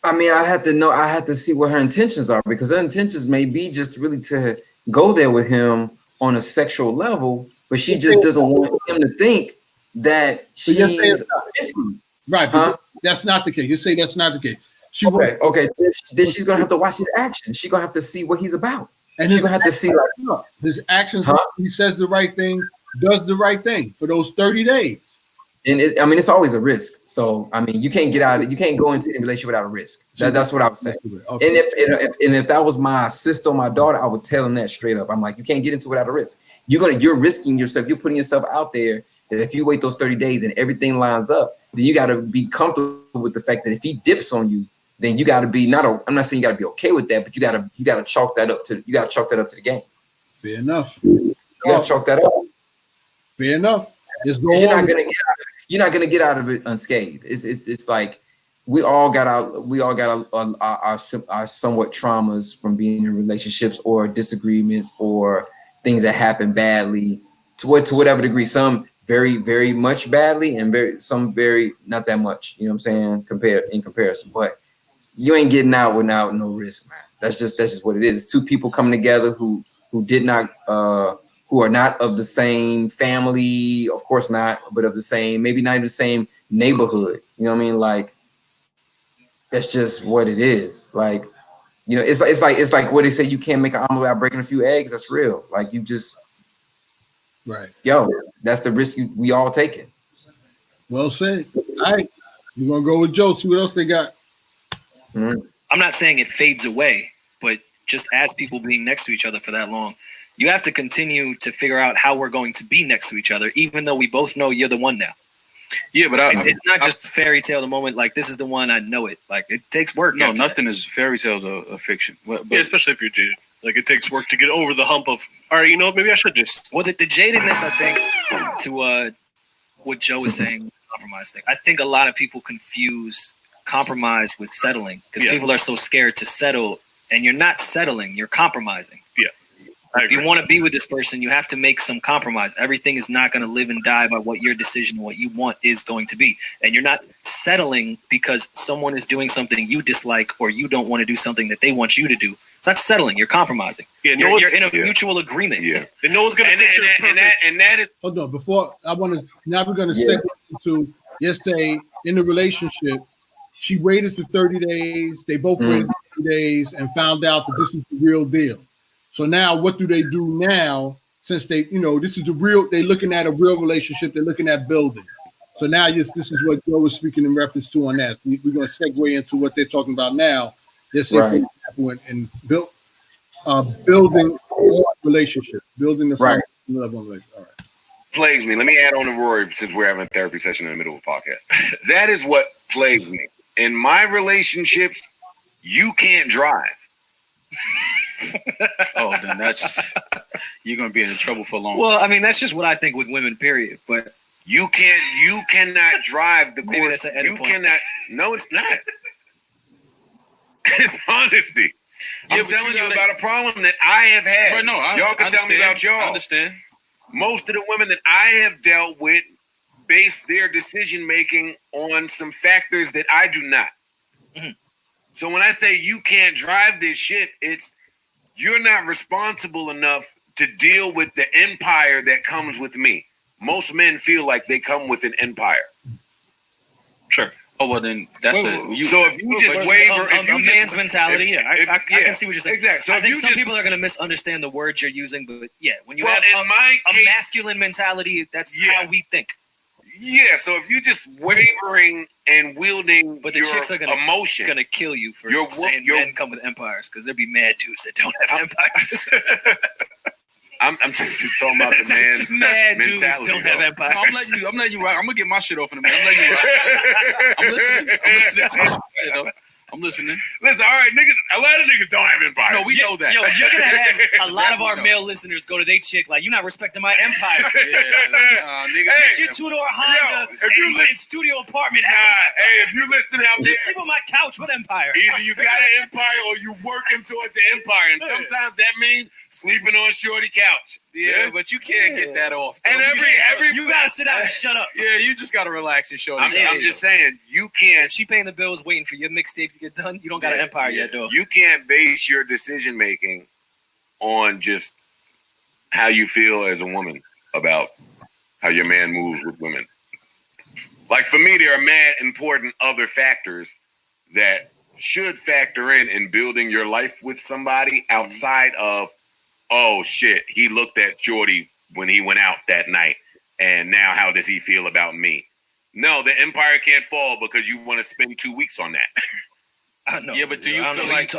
I mean, I have to see what her intentions are, because her intentions may be just really to go there with him on a sexual level, but she just doesn't want him to think that she's promiscuous. Right, but that's not the case. You say that's not the case. Okay. Then she's gonna have to watch his actions. She's gonna have to see what he's about. And she's gonna have to see like his actions. He says the right thing, does the right thing for those 30 days. And it's always a risk. So I mean, you can't get out of it. You can't go into a relationship without a risk. That's what I was saying. Okay. And if that was my sister or my daughter, I would tell them that straight up. I'm like, you can't get into it without a risk. You're risking yourself. You're putting yourself out there. That if you wait those 30 days and everything lines up, then you got to be comfortable with the fact that if he dips on you, then you got to be I'm not saying you got to be okay with that, but you got to chalk that up to the game. Fair enough. You got to chalk that up. Fair enough. You're not gonna get out of it unscathed. It's like we all got our somewhat traumas from being in relationships or disagreements or things that happen badly to whatever degree. Some very, very much badly and some very not that much. You know what I'm saying? In comparison, but you ain't getting out without no risk, man. That's just what it is. It's two people coming together who are not of the same family, of course not, but of the same, maybe not even the same neighborhood. You know what I mean? Like, that's just what it is. Like, you know, it's like what they say, you can't make an omelet without breaking a few eggs. That's real. Like, you just, right. Yo, that's the risk we all taking. Well said. All right. We're going to go with Joe, see what else they got. Mm-hmm. I'm not saying it fades away, but just as people being next to each other for that long, you have to continue to figure out how we're going to be next to each other, even though we both know you're the one now. Yeah, but it's not just fairy tale the moment, like, this is the one, I know it. Like, it takes work. No, nothing is fairy tales a fiction. But especially if you're jaded. Like, it takes work to get over the hump of, all right, you know, maybe I should just. Well, the jadedness, I think, to what Joe was saying, the compromise thing. I think a lot of people confuse compromise with settling because people are so scared to settle, and you're not settling, you're compromising. Yeah. If you want to be with this person, you have to make some compromise. Everything is not going to live and die by what your decision, what you want is going to be. And you're not settling because someone is doing something you dislike or you don't want to do something that they want you to do. It's not settling. You're compromising. Yeah, you're in a mutual agreement. Yeah. And no one's going to fix your and that is. Hold on. Before I want to, now we're going to segue into, yesterday in the relationship, she waited for 30 days. They both waited 30 days and found out that this is the real deal. So now what do they do now since they, you know, this is the real, they're looking at a real relationship. They're looking at building. So now this is what Joe was speaking in reference to on that. We're going to segue into what they're talking about now. This is and building a relationship, building the level of relationship. All right. Plagues me. Let me add on to Rory since we're having a therapy session in the middle of a podcast. That is what plagues me. In my relationships, you can't drive. Oh, then you're gonna be in trouble for long. Well, I mean, that's just what I think with women, period. But you cannot drive the maybe course. That's an you point. cannot. No, it's not. It's honesty. I'm telling you about a problem that I have had. Right, no, y'all can tell me about y'all. I understand. Most of the women that I have dealt with base their decision making on some factors that I do not. Mm-hmm. So when I say you can't drive this shit, it's you're not responsible enough to deal with the empire that comes with me. Most men feel like they come with an empire. Sure. Oh, well, then that's it. So if you just waver, a man's mentality, I can see what you're saying. Exactly. So I think some people are going to misunderstand the words you're using, but yeah, when you have a masculine mentality, that's how we think. Yeah, so if you're just wavering and wielding but the your chicks are emotion, gonna kill you for saying men come with empires because there'd be mad dudes that don't have empires. I'm just talking about the man's mad mentality. Dudes don't have empires. No, I'm letting you rock. I'm gonna get my shit off in a minute. I'm letting you rock. I'm listening. I'm listening. Listen, all right, niggas. A lot of niggas don't have empires. No, we know that. Yo, you're gonna have a lot of our male listeners go to they chick like, you're not respecting my empire. Nigga, it's your two-door Honda in studio apartment. Hey, if you listen out there, you sleep on my couch. What empire? Either you got an empire or you working towards the empire, and sometimes that means sleeping on shorty couch. Yeah, but you can't get that off. And every you gotta sit down and shut up. Yeah, you just gotta relax and show. I'm just saying, you can't. She paying the bills, waiting for your mixtape to get done. You don't got an empire yet, though. You can't base your decision making on just how you feel as a woman about how your man moves with women. Like for me, there are mad important other factors that should factor in building your life with somebody outside of, oh shit, he looked at Shorty when he went out that night, and now how does he feel about me? No, the empire can't fall because you want to spend 2 weeks on that. I know. Yeah, but do you feel like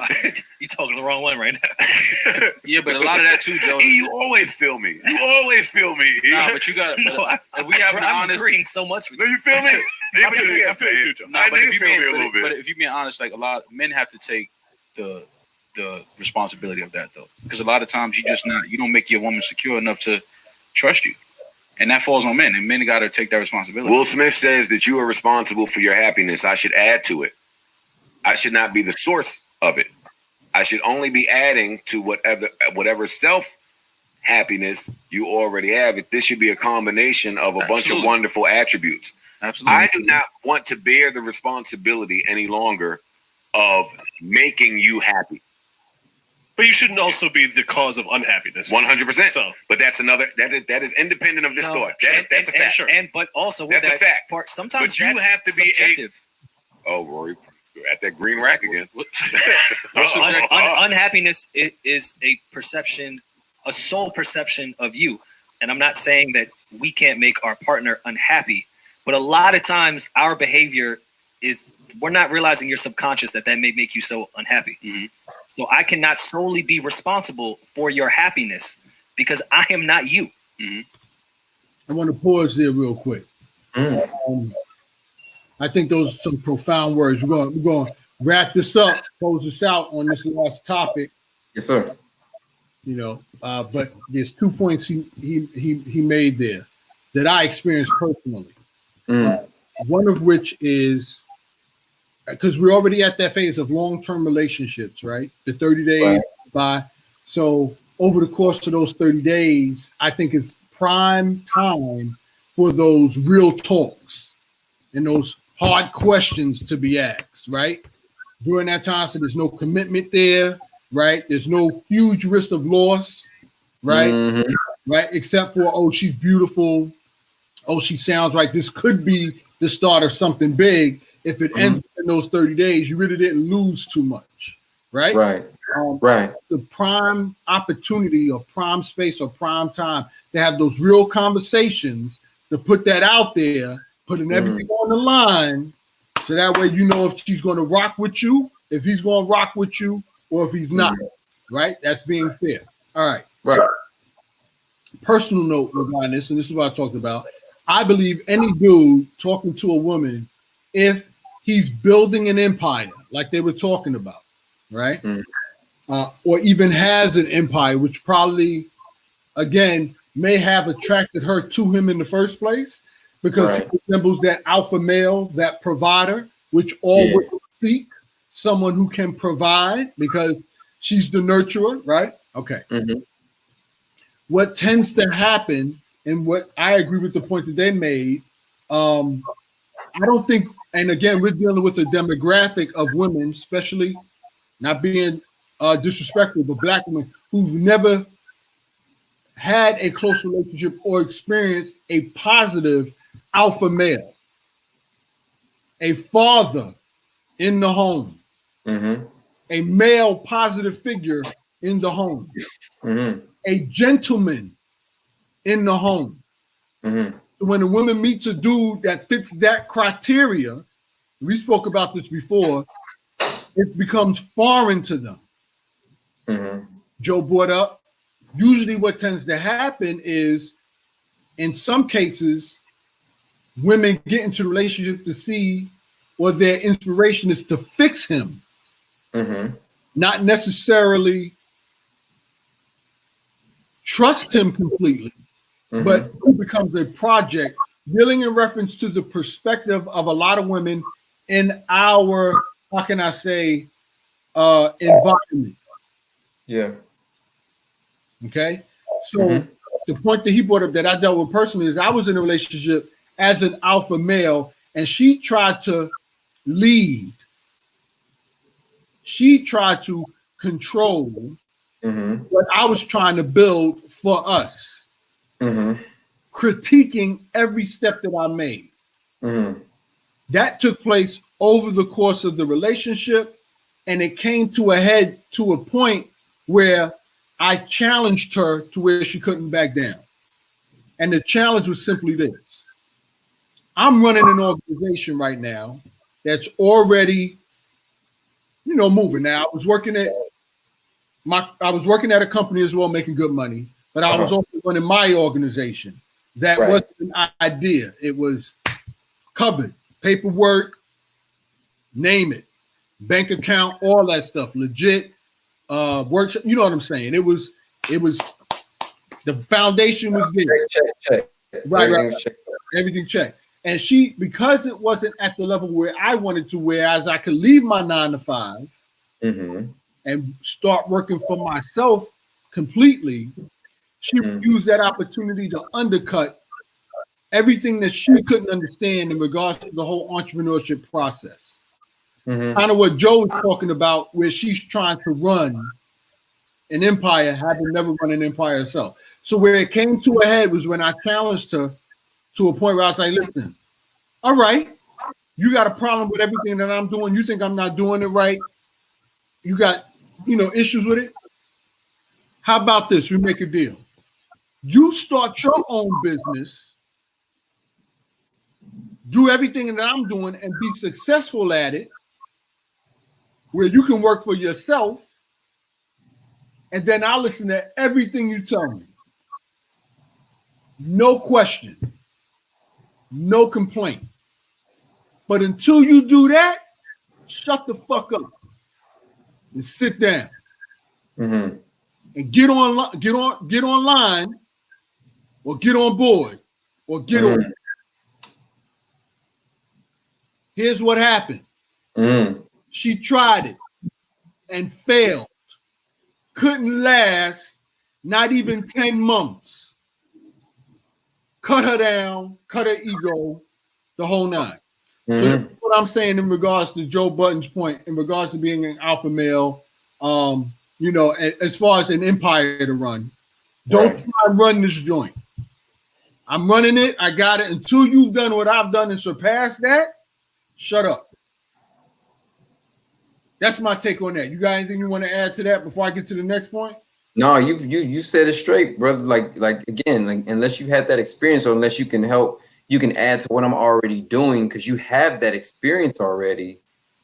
you talking the wrong one right now? Yeah, but a lot of that too, Joe. You always feel me. You always feel me. Nah, but you got. No, we have an I'm honest. agreeing so much with No, you. you feel me? I feel you too, Joe. Nah, but if you feel me a being, little bit. but if you being honest, like a lot men have to take the responsibility of that though, because a lot of times you don't make your woman secure enough to trust you, and that falls on men, and men got to take that responsibility. Will Smith says that you are responsible for your happiness. I should add to it. I should not be the source of it. I should only be adding to whatever self happiness you already have. This should be a combination of a bunch of wonderful attributes. Absolutely. I do not want to bear the responsibility any longer of making you happy. But you shouldn't also be the cause of unhappiness. 100%. So, but that's another that is independent of this thought. That's a fact. But also That's a fact. Part, sometimes But you have to be subjective. Oh, Rory, at that green rack again. Unhappiness is a perception, a sole perception of you. And I'm not saying that we can't make our partner unhappy, but a lot of times our behavior is we're not realizing you're subconscious that may make you so unhappy. Mm-hmm. So I cannot solely be responsible for your happiness because I am not you. Mm-hmm. I want to pause there real quick. I think those are some profound words. We're going to wrap this up, close this out on this last topic. Yes, sir. You know, but there's 2 points he made there that I experienced personally. One of which is because we're already at that phase of long-term relationships, right? The 30 days by. So over the course of those 30 days, I think it's prime time for those real talks and those hard questions to be asked, right? During that time, so there's no commitment there, right? There's no huge risk of loss, right? Right? Except for, oh, she's beautiful. Oh, she sounds right. This could be the start of something big. If it ends in those 30 days, you really didn't lose too much, right? Right. The prime opportunity or prime space or prime time to have those real conversations, to put that out there, putting everything on the line, so that way you know if she's going to rock with you, if he's going to rock with you, or if he's not, right? That's being fair. All right. Right. So, personal note regarding this, and this is what I talked about. I believe any dude talking to a woman, if he's building an empire, like they were talking about, right? Or even has an empire, which probably, again, may have attracted her to him in the first place, because he resembles that alpha male, that provider, which all women seek, someone who can provide, because she's the nurturer, right? Okay. What tends to happen, and what I agree with the point that they made, I don't think, and again, we're dealing with a demographic of women, especially not being disrespectful, but Black women who've never had a close relationship or experienced a positive alpha male, a father in the home, a male positive figure in the home, a gentleman in the home. When a woman meets a dude that fits that criteria, we spoke about this before, it becomes foreign to them. Joe brought up, usually what tends to happen is, in some cases, women get into relationship to see, or their inspiration is to fix him, not necessarily trust him completely, but it becomes a project, dealing in reference to the perspective of a lot of women in our, how can I say, environment. Yeah. Okay. So the point that he brought up that I dealt with personally is I was in a relationship as an alpha male, and she tried to lead. She tried to control what I was trying to build for us, critiquing every step that I made. That took place over the course of the relationship, and it came to a head to a point where I challenged her to where she couldn't back down. And the challenge was simply this. I'm running an organization right now that's already, moving. Now, I was working at a company as well, making good money, but I was also running my organization. That wasn't an idea. It was covered, paperwork, name it, bank account, all that stuff, legit, workshop. You know what I'm saying? It was the foundation was there. Check. Right. Everything checked. And because it wasn't at the level where I wanted to, whereas I could leave my 9 to 5 and start working for myself completely, she would use that opportunity to undercut everything that she couldn't understand in regards to the whole entrepreneurship process. Kind of what Joe was talking about, where she's trying to run an empire, having never run an empire herself. So where it came to a head was when I challenged her to a point where I was like, listen, all right, you got a problem with everything that I'm doing. You think I'm not doing it right. You got, issues with it. How about this? We make a deal. You start your own business, do everything that I'm doing and be successful at it, where you can work for yourself, and then I'll listen to everything you tell me. No question. No complaint. But until you do that, shut the fuck up and sit down and get online or get on board or get on. Here's what happened. She tried it and failed. Couldn't last not even 10 months. Cut her down, cut her ego, the whole 9. So that's what I'm saying in regards to Joe Button's point, in regards to being an alpha male, as far as an empire to run. Don't try to run this joint. I'm running it. I got it. Until you've done what I've done and surpassed that, shut up. That's my take on that. You got anything you want to add to that before I get to the next point? No, you said it straight, brother. Like again, unless you had that experience or unless you can help, you can add to what I'm already doing because you have that experience already,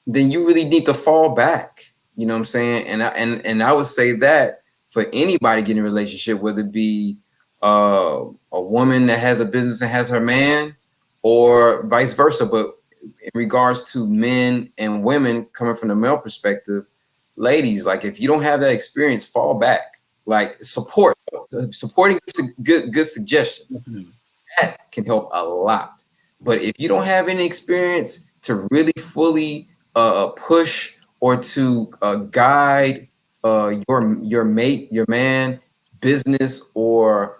then you really need to fall back. You know what I'm saying? And I would say that for anybody getting in a relationship, whether it be a woman that has a business and has her man or vice versa. But in regards to men and women coming from the male perspective, ladies, like if you don't have that experience, fall back. Like supporting good suggestions. That can help a lot. But if you don't have any experience to really fully push or to guide your mate, your man, business or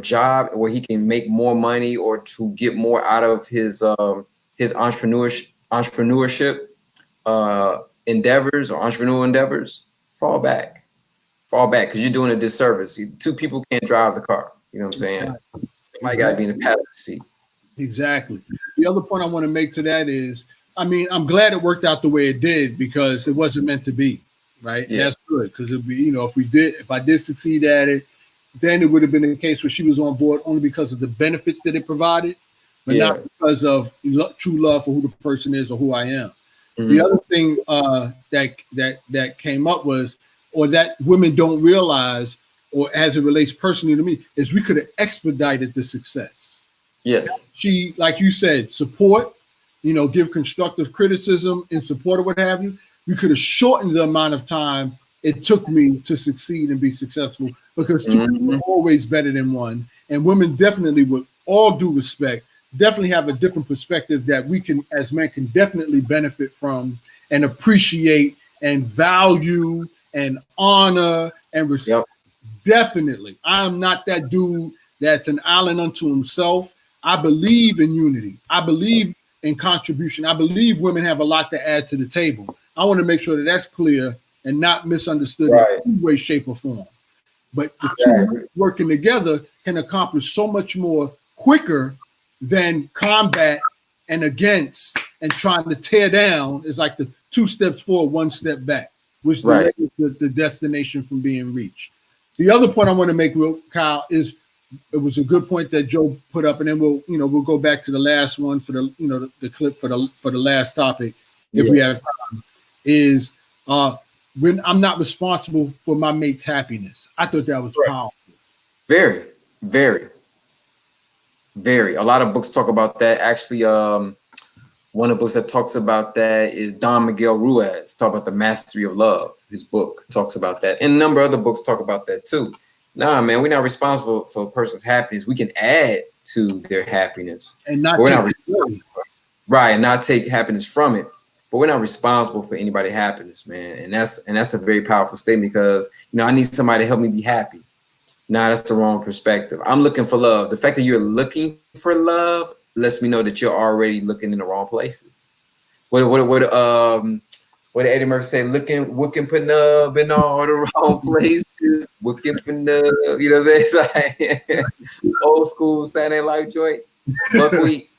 job where he can make more money or to get more out of his entrepreneurship endeavors or entrepreneurial endeavors, fall back because you're doing a disservice. 2 people can't drive the car. You know what I'm saying? Somebody got to be in the passenger seat. Exactly. The other point I want to make to that is, I'm glad it worked out the way it did because it wasn't meant to be, right? Yeah. And that's good because it'd be, if I did succeed at it, then it would have been a case where she was on board only because of the benefits that it provided, but not because of true love for who the person is or who I am. The other thing that came up was, or that women don't realize, or as it relates personally to me, is we could have expedited the success. Yes. She, like you said, support, give constructive criticism in support of what have you. We could have shortened the amount of time it took me to succeed and be successful because 2 people are always better than 1. And women definitely, with all due respect, definitely have a different perspective that we can, as men, can definitely benefit from and appreciate and value and honor and respect. Definitely. I am not that dude that's an island unto himself. I believe in unity. I believe in contribution. I believe women have a lot to add to the table. I want to make sure that that's clear and not misunderstood in any way, shape, or form. But the 2 working together can accomplish so much more quicker than combat and against and trying to tear down is like the 2 steps forward, 1 step back, which delays the destination from being reached. The other point I want to make, Kyle, is it was a good point that Joe put up, and then we'll go back to the last one for the clip for the last topic if we have time. Is when I'm not responsible for my mate's happiness. I thought that was powerful. Very, very, very. A lot of books talk about that. Actually, one of the books that talks about that is Don Miguel Ruiz, talk about the mastery of love. His book talks about that. And a number of other books talk about that too. Nah, man, we're not responsible for a person's happiness. We can add to their happiness. And not and not take happiness from it. But we're not responsible for anybody's happiness, man. And that's a very powerful statement because, I need somebody to help me be happy. Nah, that's the wrong perspective. I'm looking for love. The fact that you're looking for love lets me know that you're already looking in the wrong places. What did Eddie Murphy say? Looking for love in all the wrong places. Looking for love. You know what I'm saying? It's like old school Saturday Night Live joint. Buckwheat.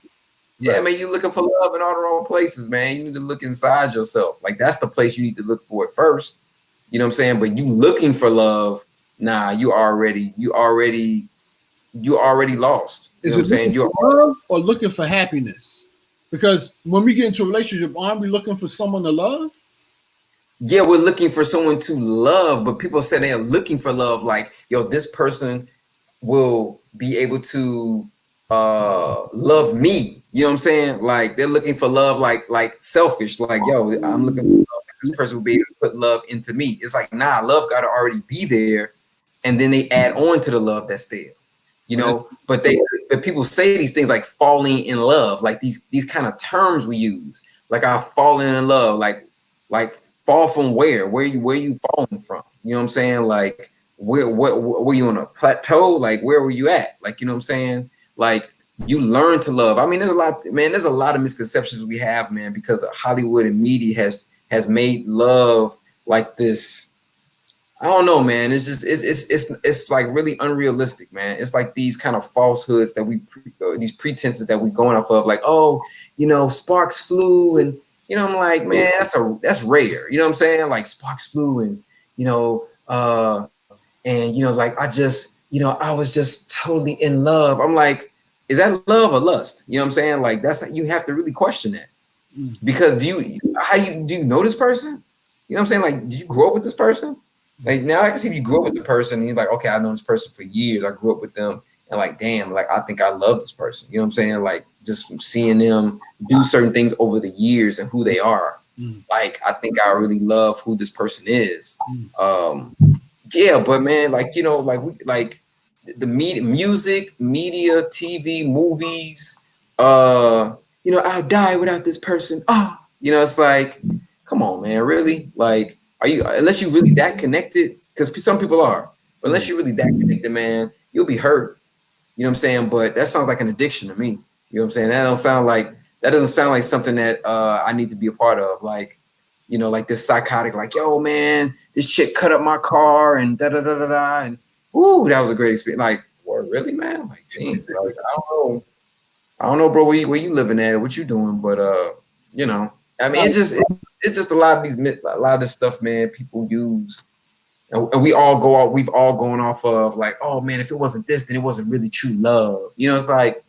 Yeah, man, you're looking for love in all the wrong places, man. You need to look inside yourself. Like, that's the place you need to look for it first. You know what I'm saying? But you looking for love, nah, you already lost. You know what I'm saying? You're love or looking for happiness? Because when we get into a relationship, aren't we looking for someone to love? Yeah, we're looking for someone to love, but people say they're looking for love like, this person will be able to love me. You know what I'm saying? Like, they're looking for love like selfish, like, I'm looking for love. Like, this person will be able to put love into me. It's like, nah, love got to already be there, and then they add on to the love that's there. But people say these things like falling in love, like these kind of terms we use, like I've fallen in love, like fall from where you falling from? You know what I'm saying? Like, where were you on a plateau? Like, where were you at? Like, you know what I'm saying? Like, you learn to love. I mean, there's a lot of misconceptions we have, man, because Hollywood and media has made love like this. I don't know, man. It's just it's like really unrealistic, man. It's like these kind of falsehoods that these pretenses that we going off of, like, sparks flew, and I'm like, man, that's rare. You know what I'm saying? Like, sparks flew, and like I was just totally in love. I'm like, is that love or lust? You know what I'm saying? Like, you have to really question that, because do you know this person? You know what I'm saying? Like, do you grow up with this person? Like, now I can see if you grew up with the person and you're like, okay, I've known this person for years. I grew up with them, and like, damn, like, I think I love this person. You know what I'm saying? Like, just from seeing them do certain things over the years and who they are. Like, I think I really love who this person is. Yeah, but man, like, the music, media, TV, movies, I'll die without this person. It's like, come on, man, really? Like, unless you're really that connected, because some people are, but unless you're really that connected, man, you'll be hurt. You know what I'm saying? But that sounds like an addiction to me. You know what I'm saying? That doesn't sound like something that I need to be a part of. Like, like this psychotic, like, yo, man, this chick cut up my car and da da da da da, and ooh, that was a great experience. Like, what, really, man? Like, dang, like, I don't know, bro, where you living at, what you doing, but I mean, it's just a lot of this stuff, man, people use, and we've all gone off of, like, oh man, if it wasn't this, then it wasn't really true love. It's like,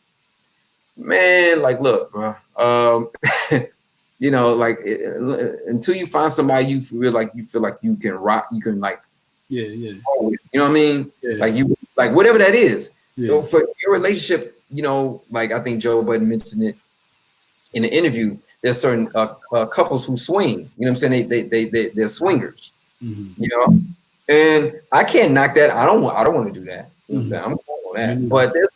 man, like, look, bro, like, until you find somebody you feel like you can rock, you can, like, you know what I mean? Yeah. Like whatever that is. Yeah. For your relationship, like, I think Joe Budden mentioned it in the interview. There's certain couples who swing. You know what I'm saying? They're swingers. And I can't knock that. I don't want to do that. You know what I'm saying? I'm cool on that. But there's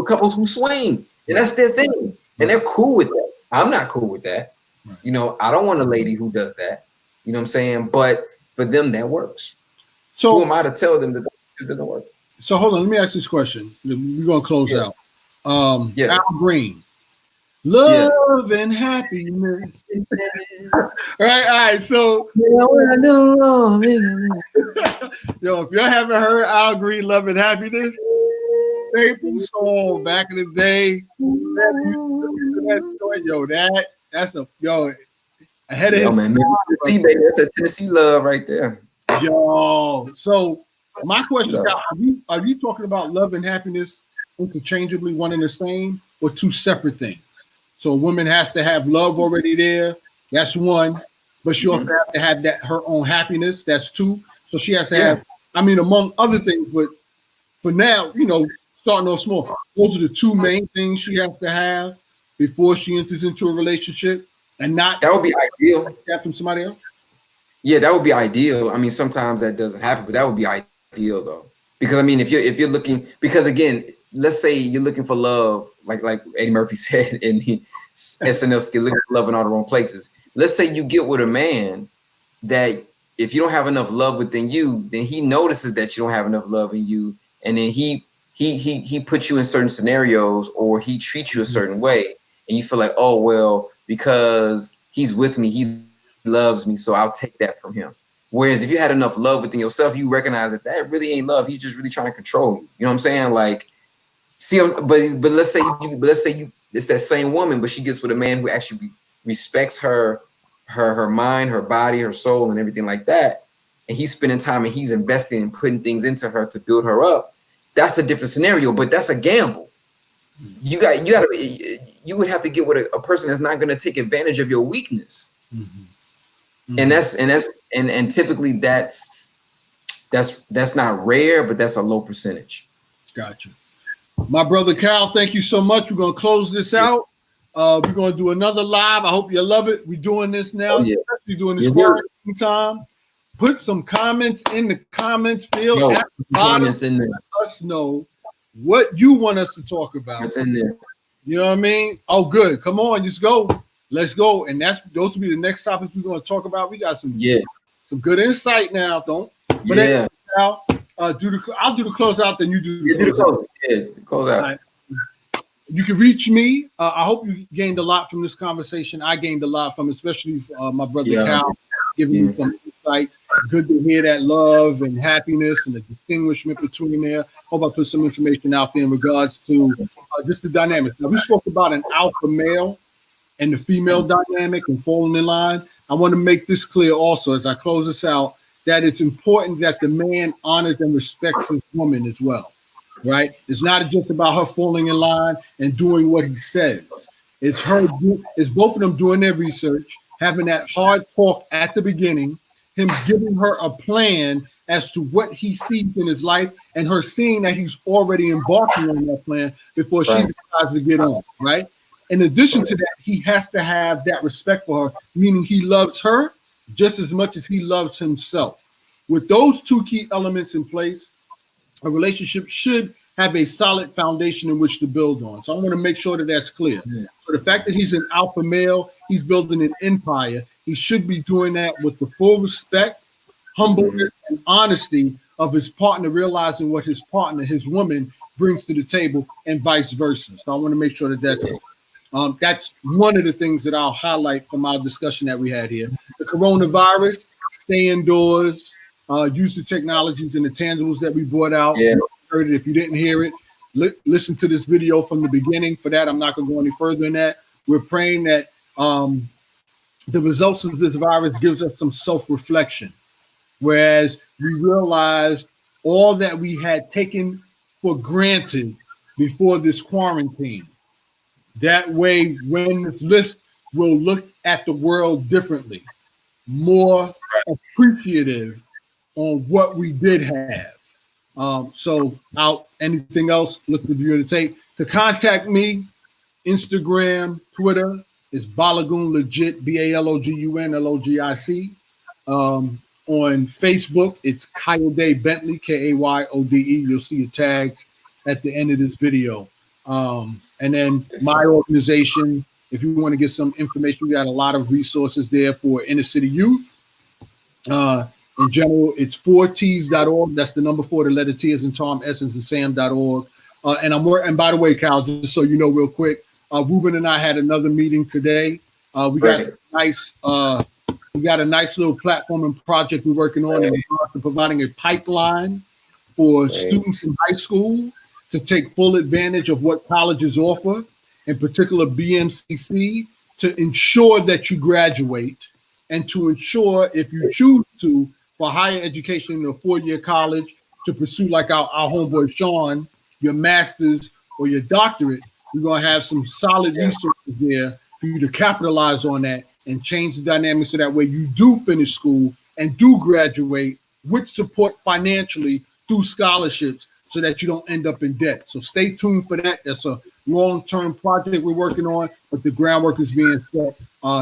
couples who swing, and that's their thing, and they're cool with that. I'm not cool with that. Right. I don't want a lady who does that. You know what I'm saying? But for them, that works. So who am I to tell them that it doesn't work? So hold on, let me ask this question. We're gonna close out. Al Green. Love and happiness. All right. So, yo, if you haven't heard Al Green, Love and Happiness, staple song back in the day. Yo, that's a ahead of Yo, his man, Tennessee, baby. That's a Tennessee love right there. Yo, so my question, Love. Kyle, are you talking about love and happiness interchangeably, one and the same, or two separate things? So a woman has to have love already there. That's one, but she also has to have that her own happiness. That's two. So she has to have. I mean, among other things, but for now, starting off small. Those are the two main things she has to have before she enters into a relationship, and not That would be ideal. that from somebody else. Yeah, that would be ideal. I mean, sometimes that doesn't happen, but that would be ideal though. Because I mean, if you're looking, because again, let's say you're looking for love, like Eddie Murphy said in the SNL skit, looking for love in all the wrong places. Let's say you get with a man that if you don't have enough love within you, then he notices that you don't have enough love in you, and then he puts you in certain scenarios, or he treats you a certain way, and you feel like, oh well, because he's with me, he loves me, so I'll take that from him. Whereas if you had enough love within yourself, you recognize that really ain't love. He's just really trying to control you. You know what I'm saying? Like, see, but let's say you it's that same woman, but she gets with a man who actually respects her mind, her body, her soul, and everything like that. And he's spending time and he's investing and putting things into her to build her up. That's a different scenario, but that's a gamble. You would have to get with a person that's not going to take advantage of your weakness. And typically that's not rare, but that's a low percentage. Gotcha. My brother Cal, thank you so much. We're gonna close this out. We're gonna do another live. I hope you love it. We're doing this now. We're doing this quarantine time. Put some comments in the comments field. Comments in there. Let us know what you want us to talk about. It's in there. You know what I mean? Oh, good. Come on, just go. Let's go. And those will be the next topics we're going to talk about. We got some good insight now, don't? But anyway, I'll do the closeout, then you do the closeout. Close out. Right. You can reach me. I hope you gained a lot from this conversation. I gained a lot from, especially my brother Cal, giving me some insights. Good to hear that love and happiness and the distinguishment between there. Hope I put some information out there in regards to just the dynamics. Now, we spoke about an alpha male and the female dynamic and falling in line. I want to make this clear also as I close this out, that it's important that the man honors and respects his woman as well, right? It's not just about her falling in line and doing what he says. It's both of them doing their research, having that hard talk at the beginning, him giving her a plan as to what he sees in his life, and her seeing that he's already embarking on that plan before she decides to get on, right? In addition to that, he has to have that respect for her, meaning he loves her just as much as he loves himself. With those two key elements in place, a relationship should have a solid foundation in which to build on. So I want to make sure that that's clear. So the fact that he's an alpha male, he's building an empire, he should be doing that with the full respect, humbleness, and honesty of his partner, realizing what his partner, his woman, brings to the table, and vice versa. So I want to make sure that that's clear. That's one of the things that I'll highlight from our discussion that we had here. The coronavirus, stay indoors, use the technologies and the tangibles that we brought out. Heard it. If you didn't hear it, listen to this video from the beginning. For that, I'm not going to go any further than that. We're praying that the results of this virus gives us some self-reflection, whereas we realize all that we had taken for granted before this quarantine. That way, when this list will look at the world differently, more appreciative on what we did have. So anything else, look to view the tape. To contact me, Instagram, Twitter is Balogun Legit, BALOGUN LOGIC. On Facebook, it's Kayode Bentley, KAYODE. You'll see your tags at the end of this video. And then my organization, if you want to get some information, we got a lot of resources there for inner city youth. In general, it's 4Ts.org. That's the number 4, the letter T as in Tom, S as in Sam.org. And by the way, Kyle, just so you know real quick, Ruben and I had another meeting today. We got a nice little platform and project we're working on in regards to providing a pipeline for students in high school to take full advantage of what colleges offer. in particular BMCC, to ensure that you graduate and to ensure, if you choose to, for higher education in a 4-year college, to pursue like our homeboy Sean, your master's or your doctorate, we're going to have some solid resources there for you to capitalize on that and change the dynamics so that way you do finish school and do graduate with support financially through scholarships so that you don't end up in debt. So stay tuned for that. That's a long-term project we're working on, but the groundwork is being set.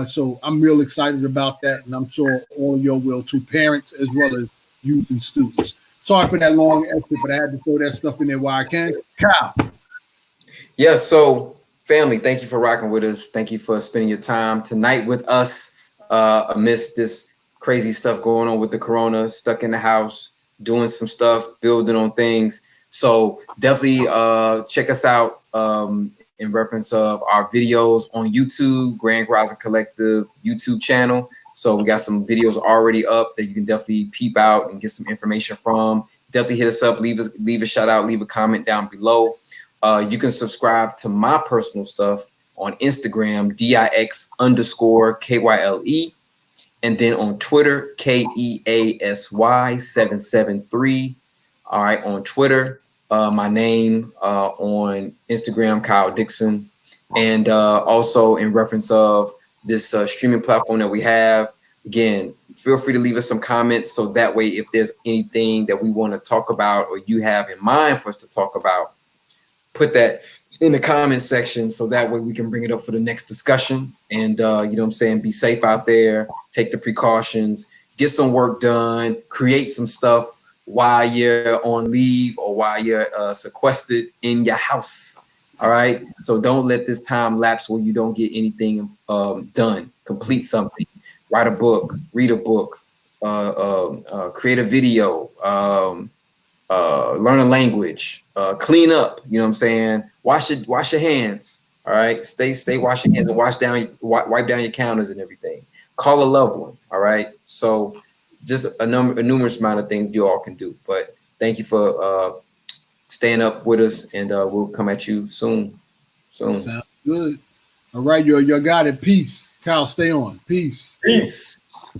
So I'm real excited about that, and I'm sure all of you will too, parents as well as youth and students. Sorry for that long exit, but I had to throw that stuff in there while I can. Cal. Yeah, so family, thank you for rocking with us. Thank you for spending your time tonight with us amidst this crazy stuff going on with the corona, stuck in the house, doing some stuff, building on things. So definitely check us out in reference of our videos on YouTube, Grand Rising Collective YouTube channel. So we got some videos already up that you can definitely peep out and get some information from. Definitely hit us up, leave a shout out, leave a comment down below. You can subscribe to my personal stuff on Instagram, DIX_KYLE. And then on Twitter, KEASY773. All right, on Twitter, my name, on Instagram, Kyle Dixon. And also in reference of this streaming platform that we have, again, feel free to leave us some comments so that way if there's anything that we want to talk about or you have in mind for us to talk about, put that in the comment section so that way we can bring it up for the next discussion. And you know what I'm saying, be safe out there, take the precautions, get some work done, create some stuff while you're on leave or while you're sequestered in your house. All right, so don't let this time lapse where you don't get anything done. Complete something, write a book, read a book, create a video, learn a language, clean up, you know what I'm saying? Wash your hands. All right. Stay wash your hands and wipe down your counters and everything. Call a loved one. All right. So just a numerous amount of things you all can do. But thank you for staying up with us, and we'll come at you soon. Sounds good. All right, you got it. Peace. Kyle, stay on. Peace. Peace.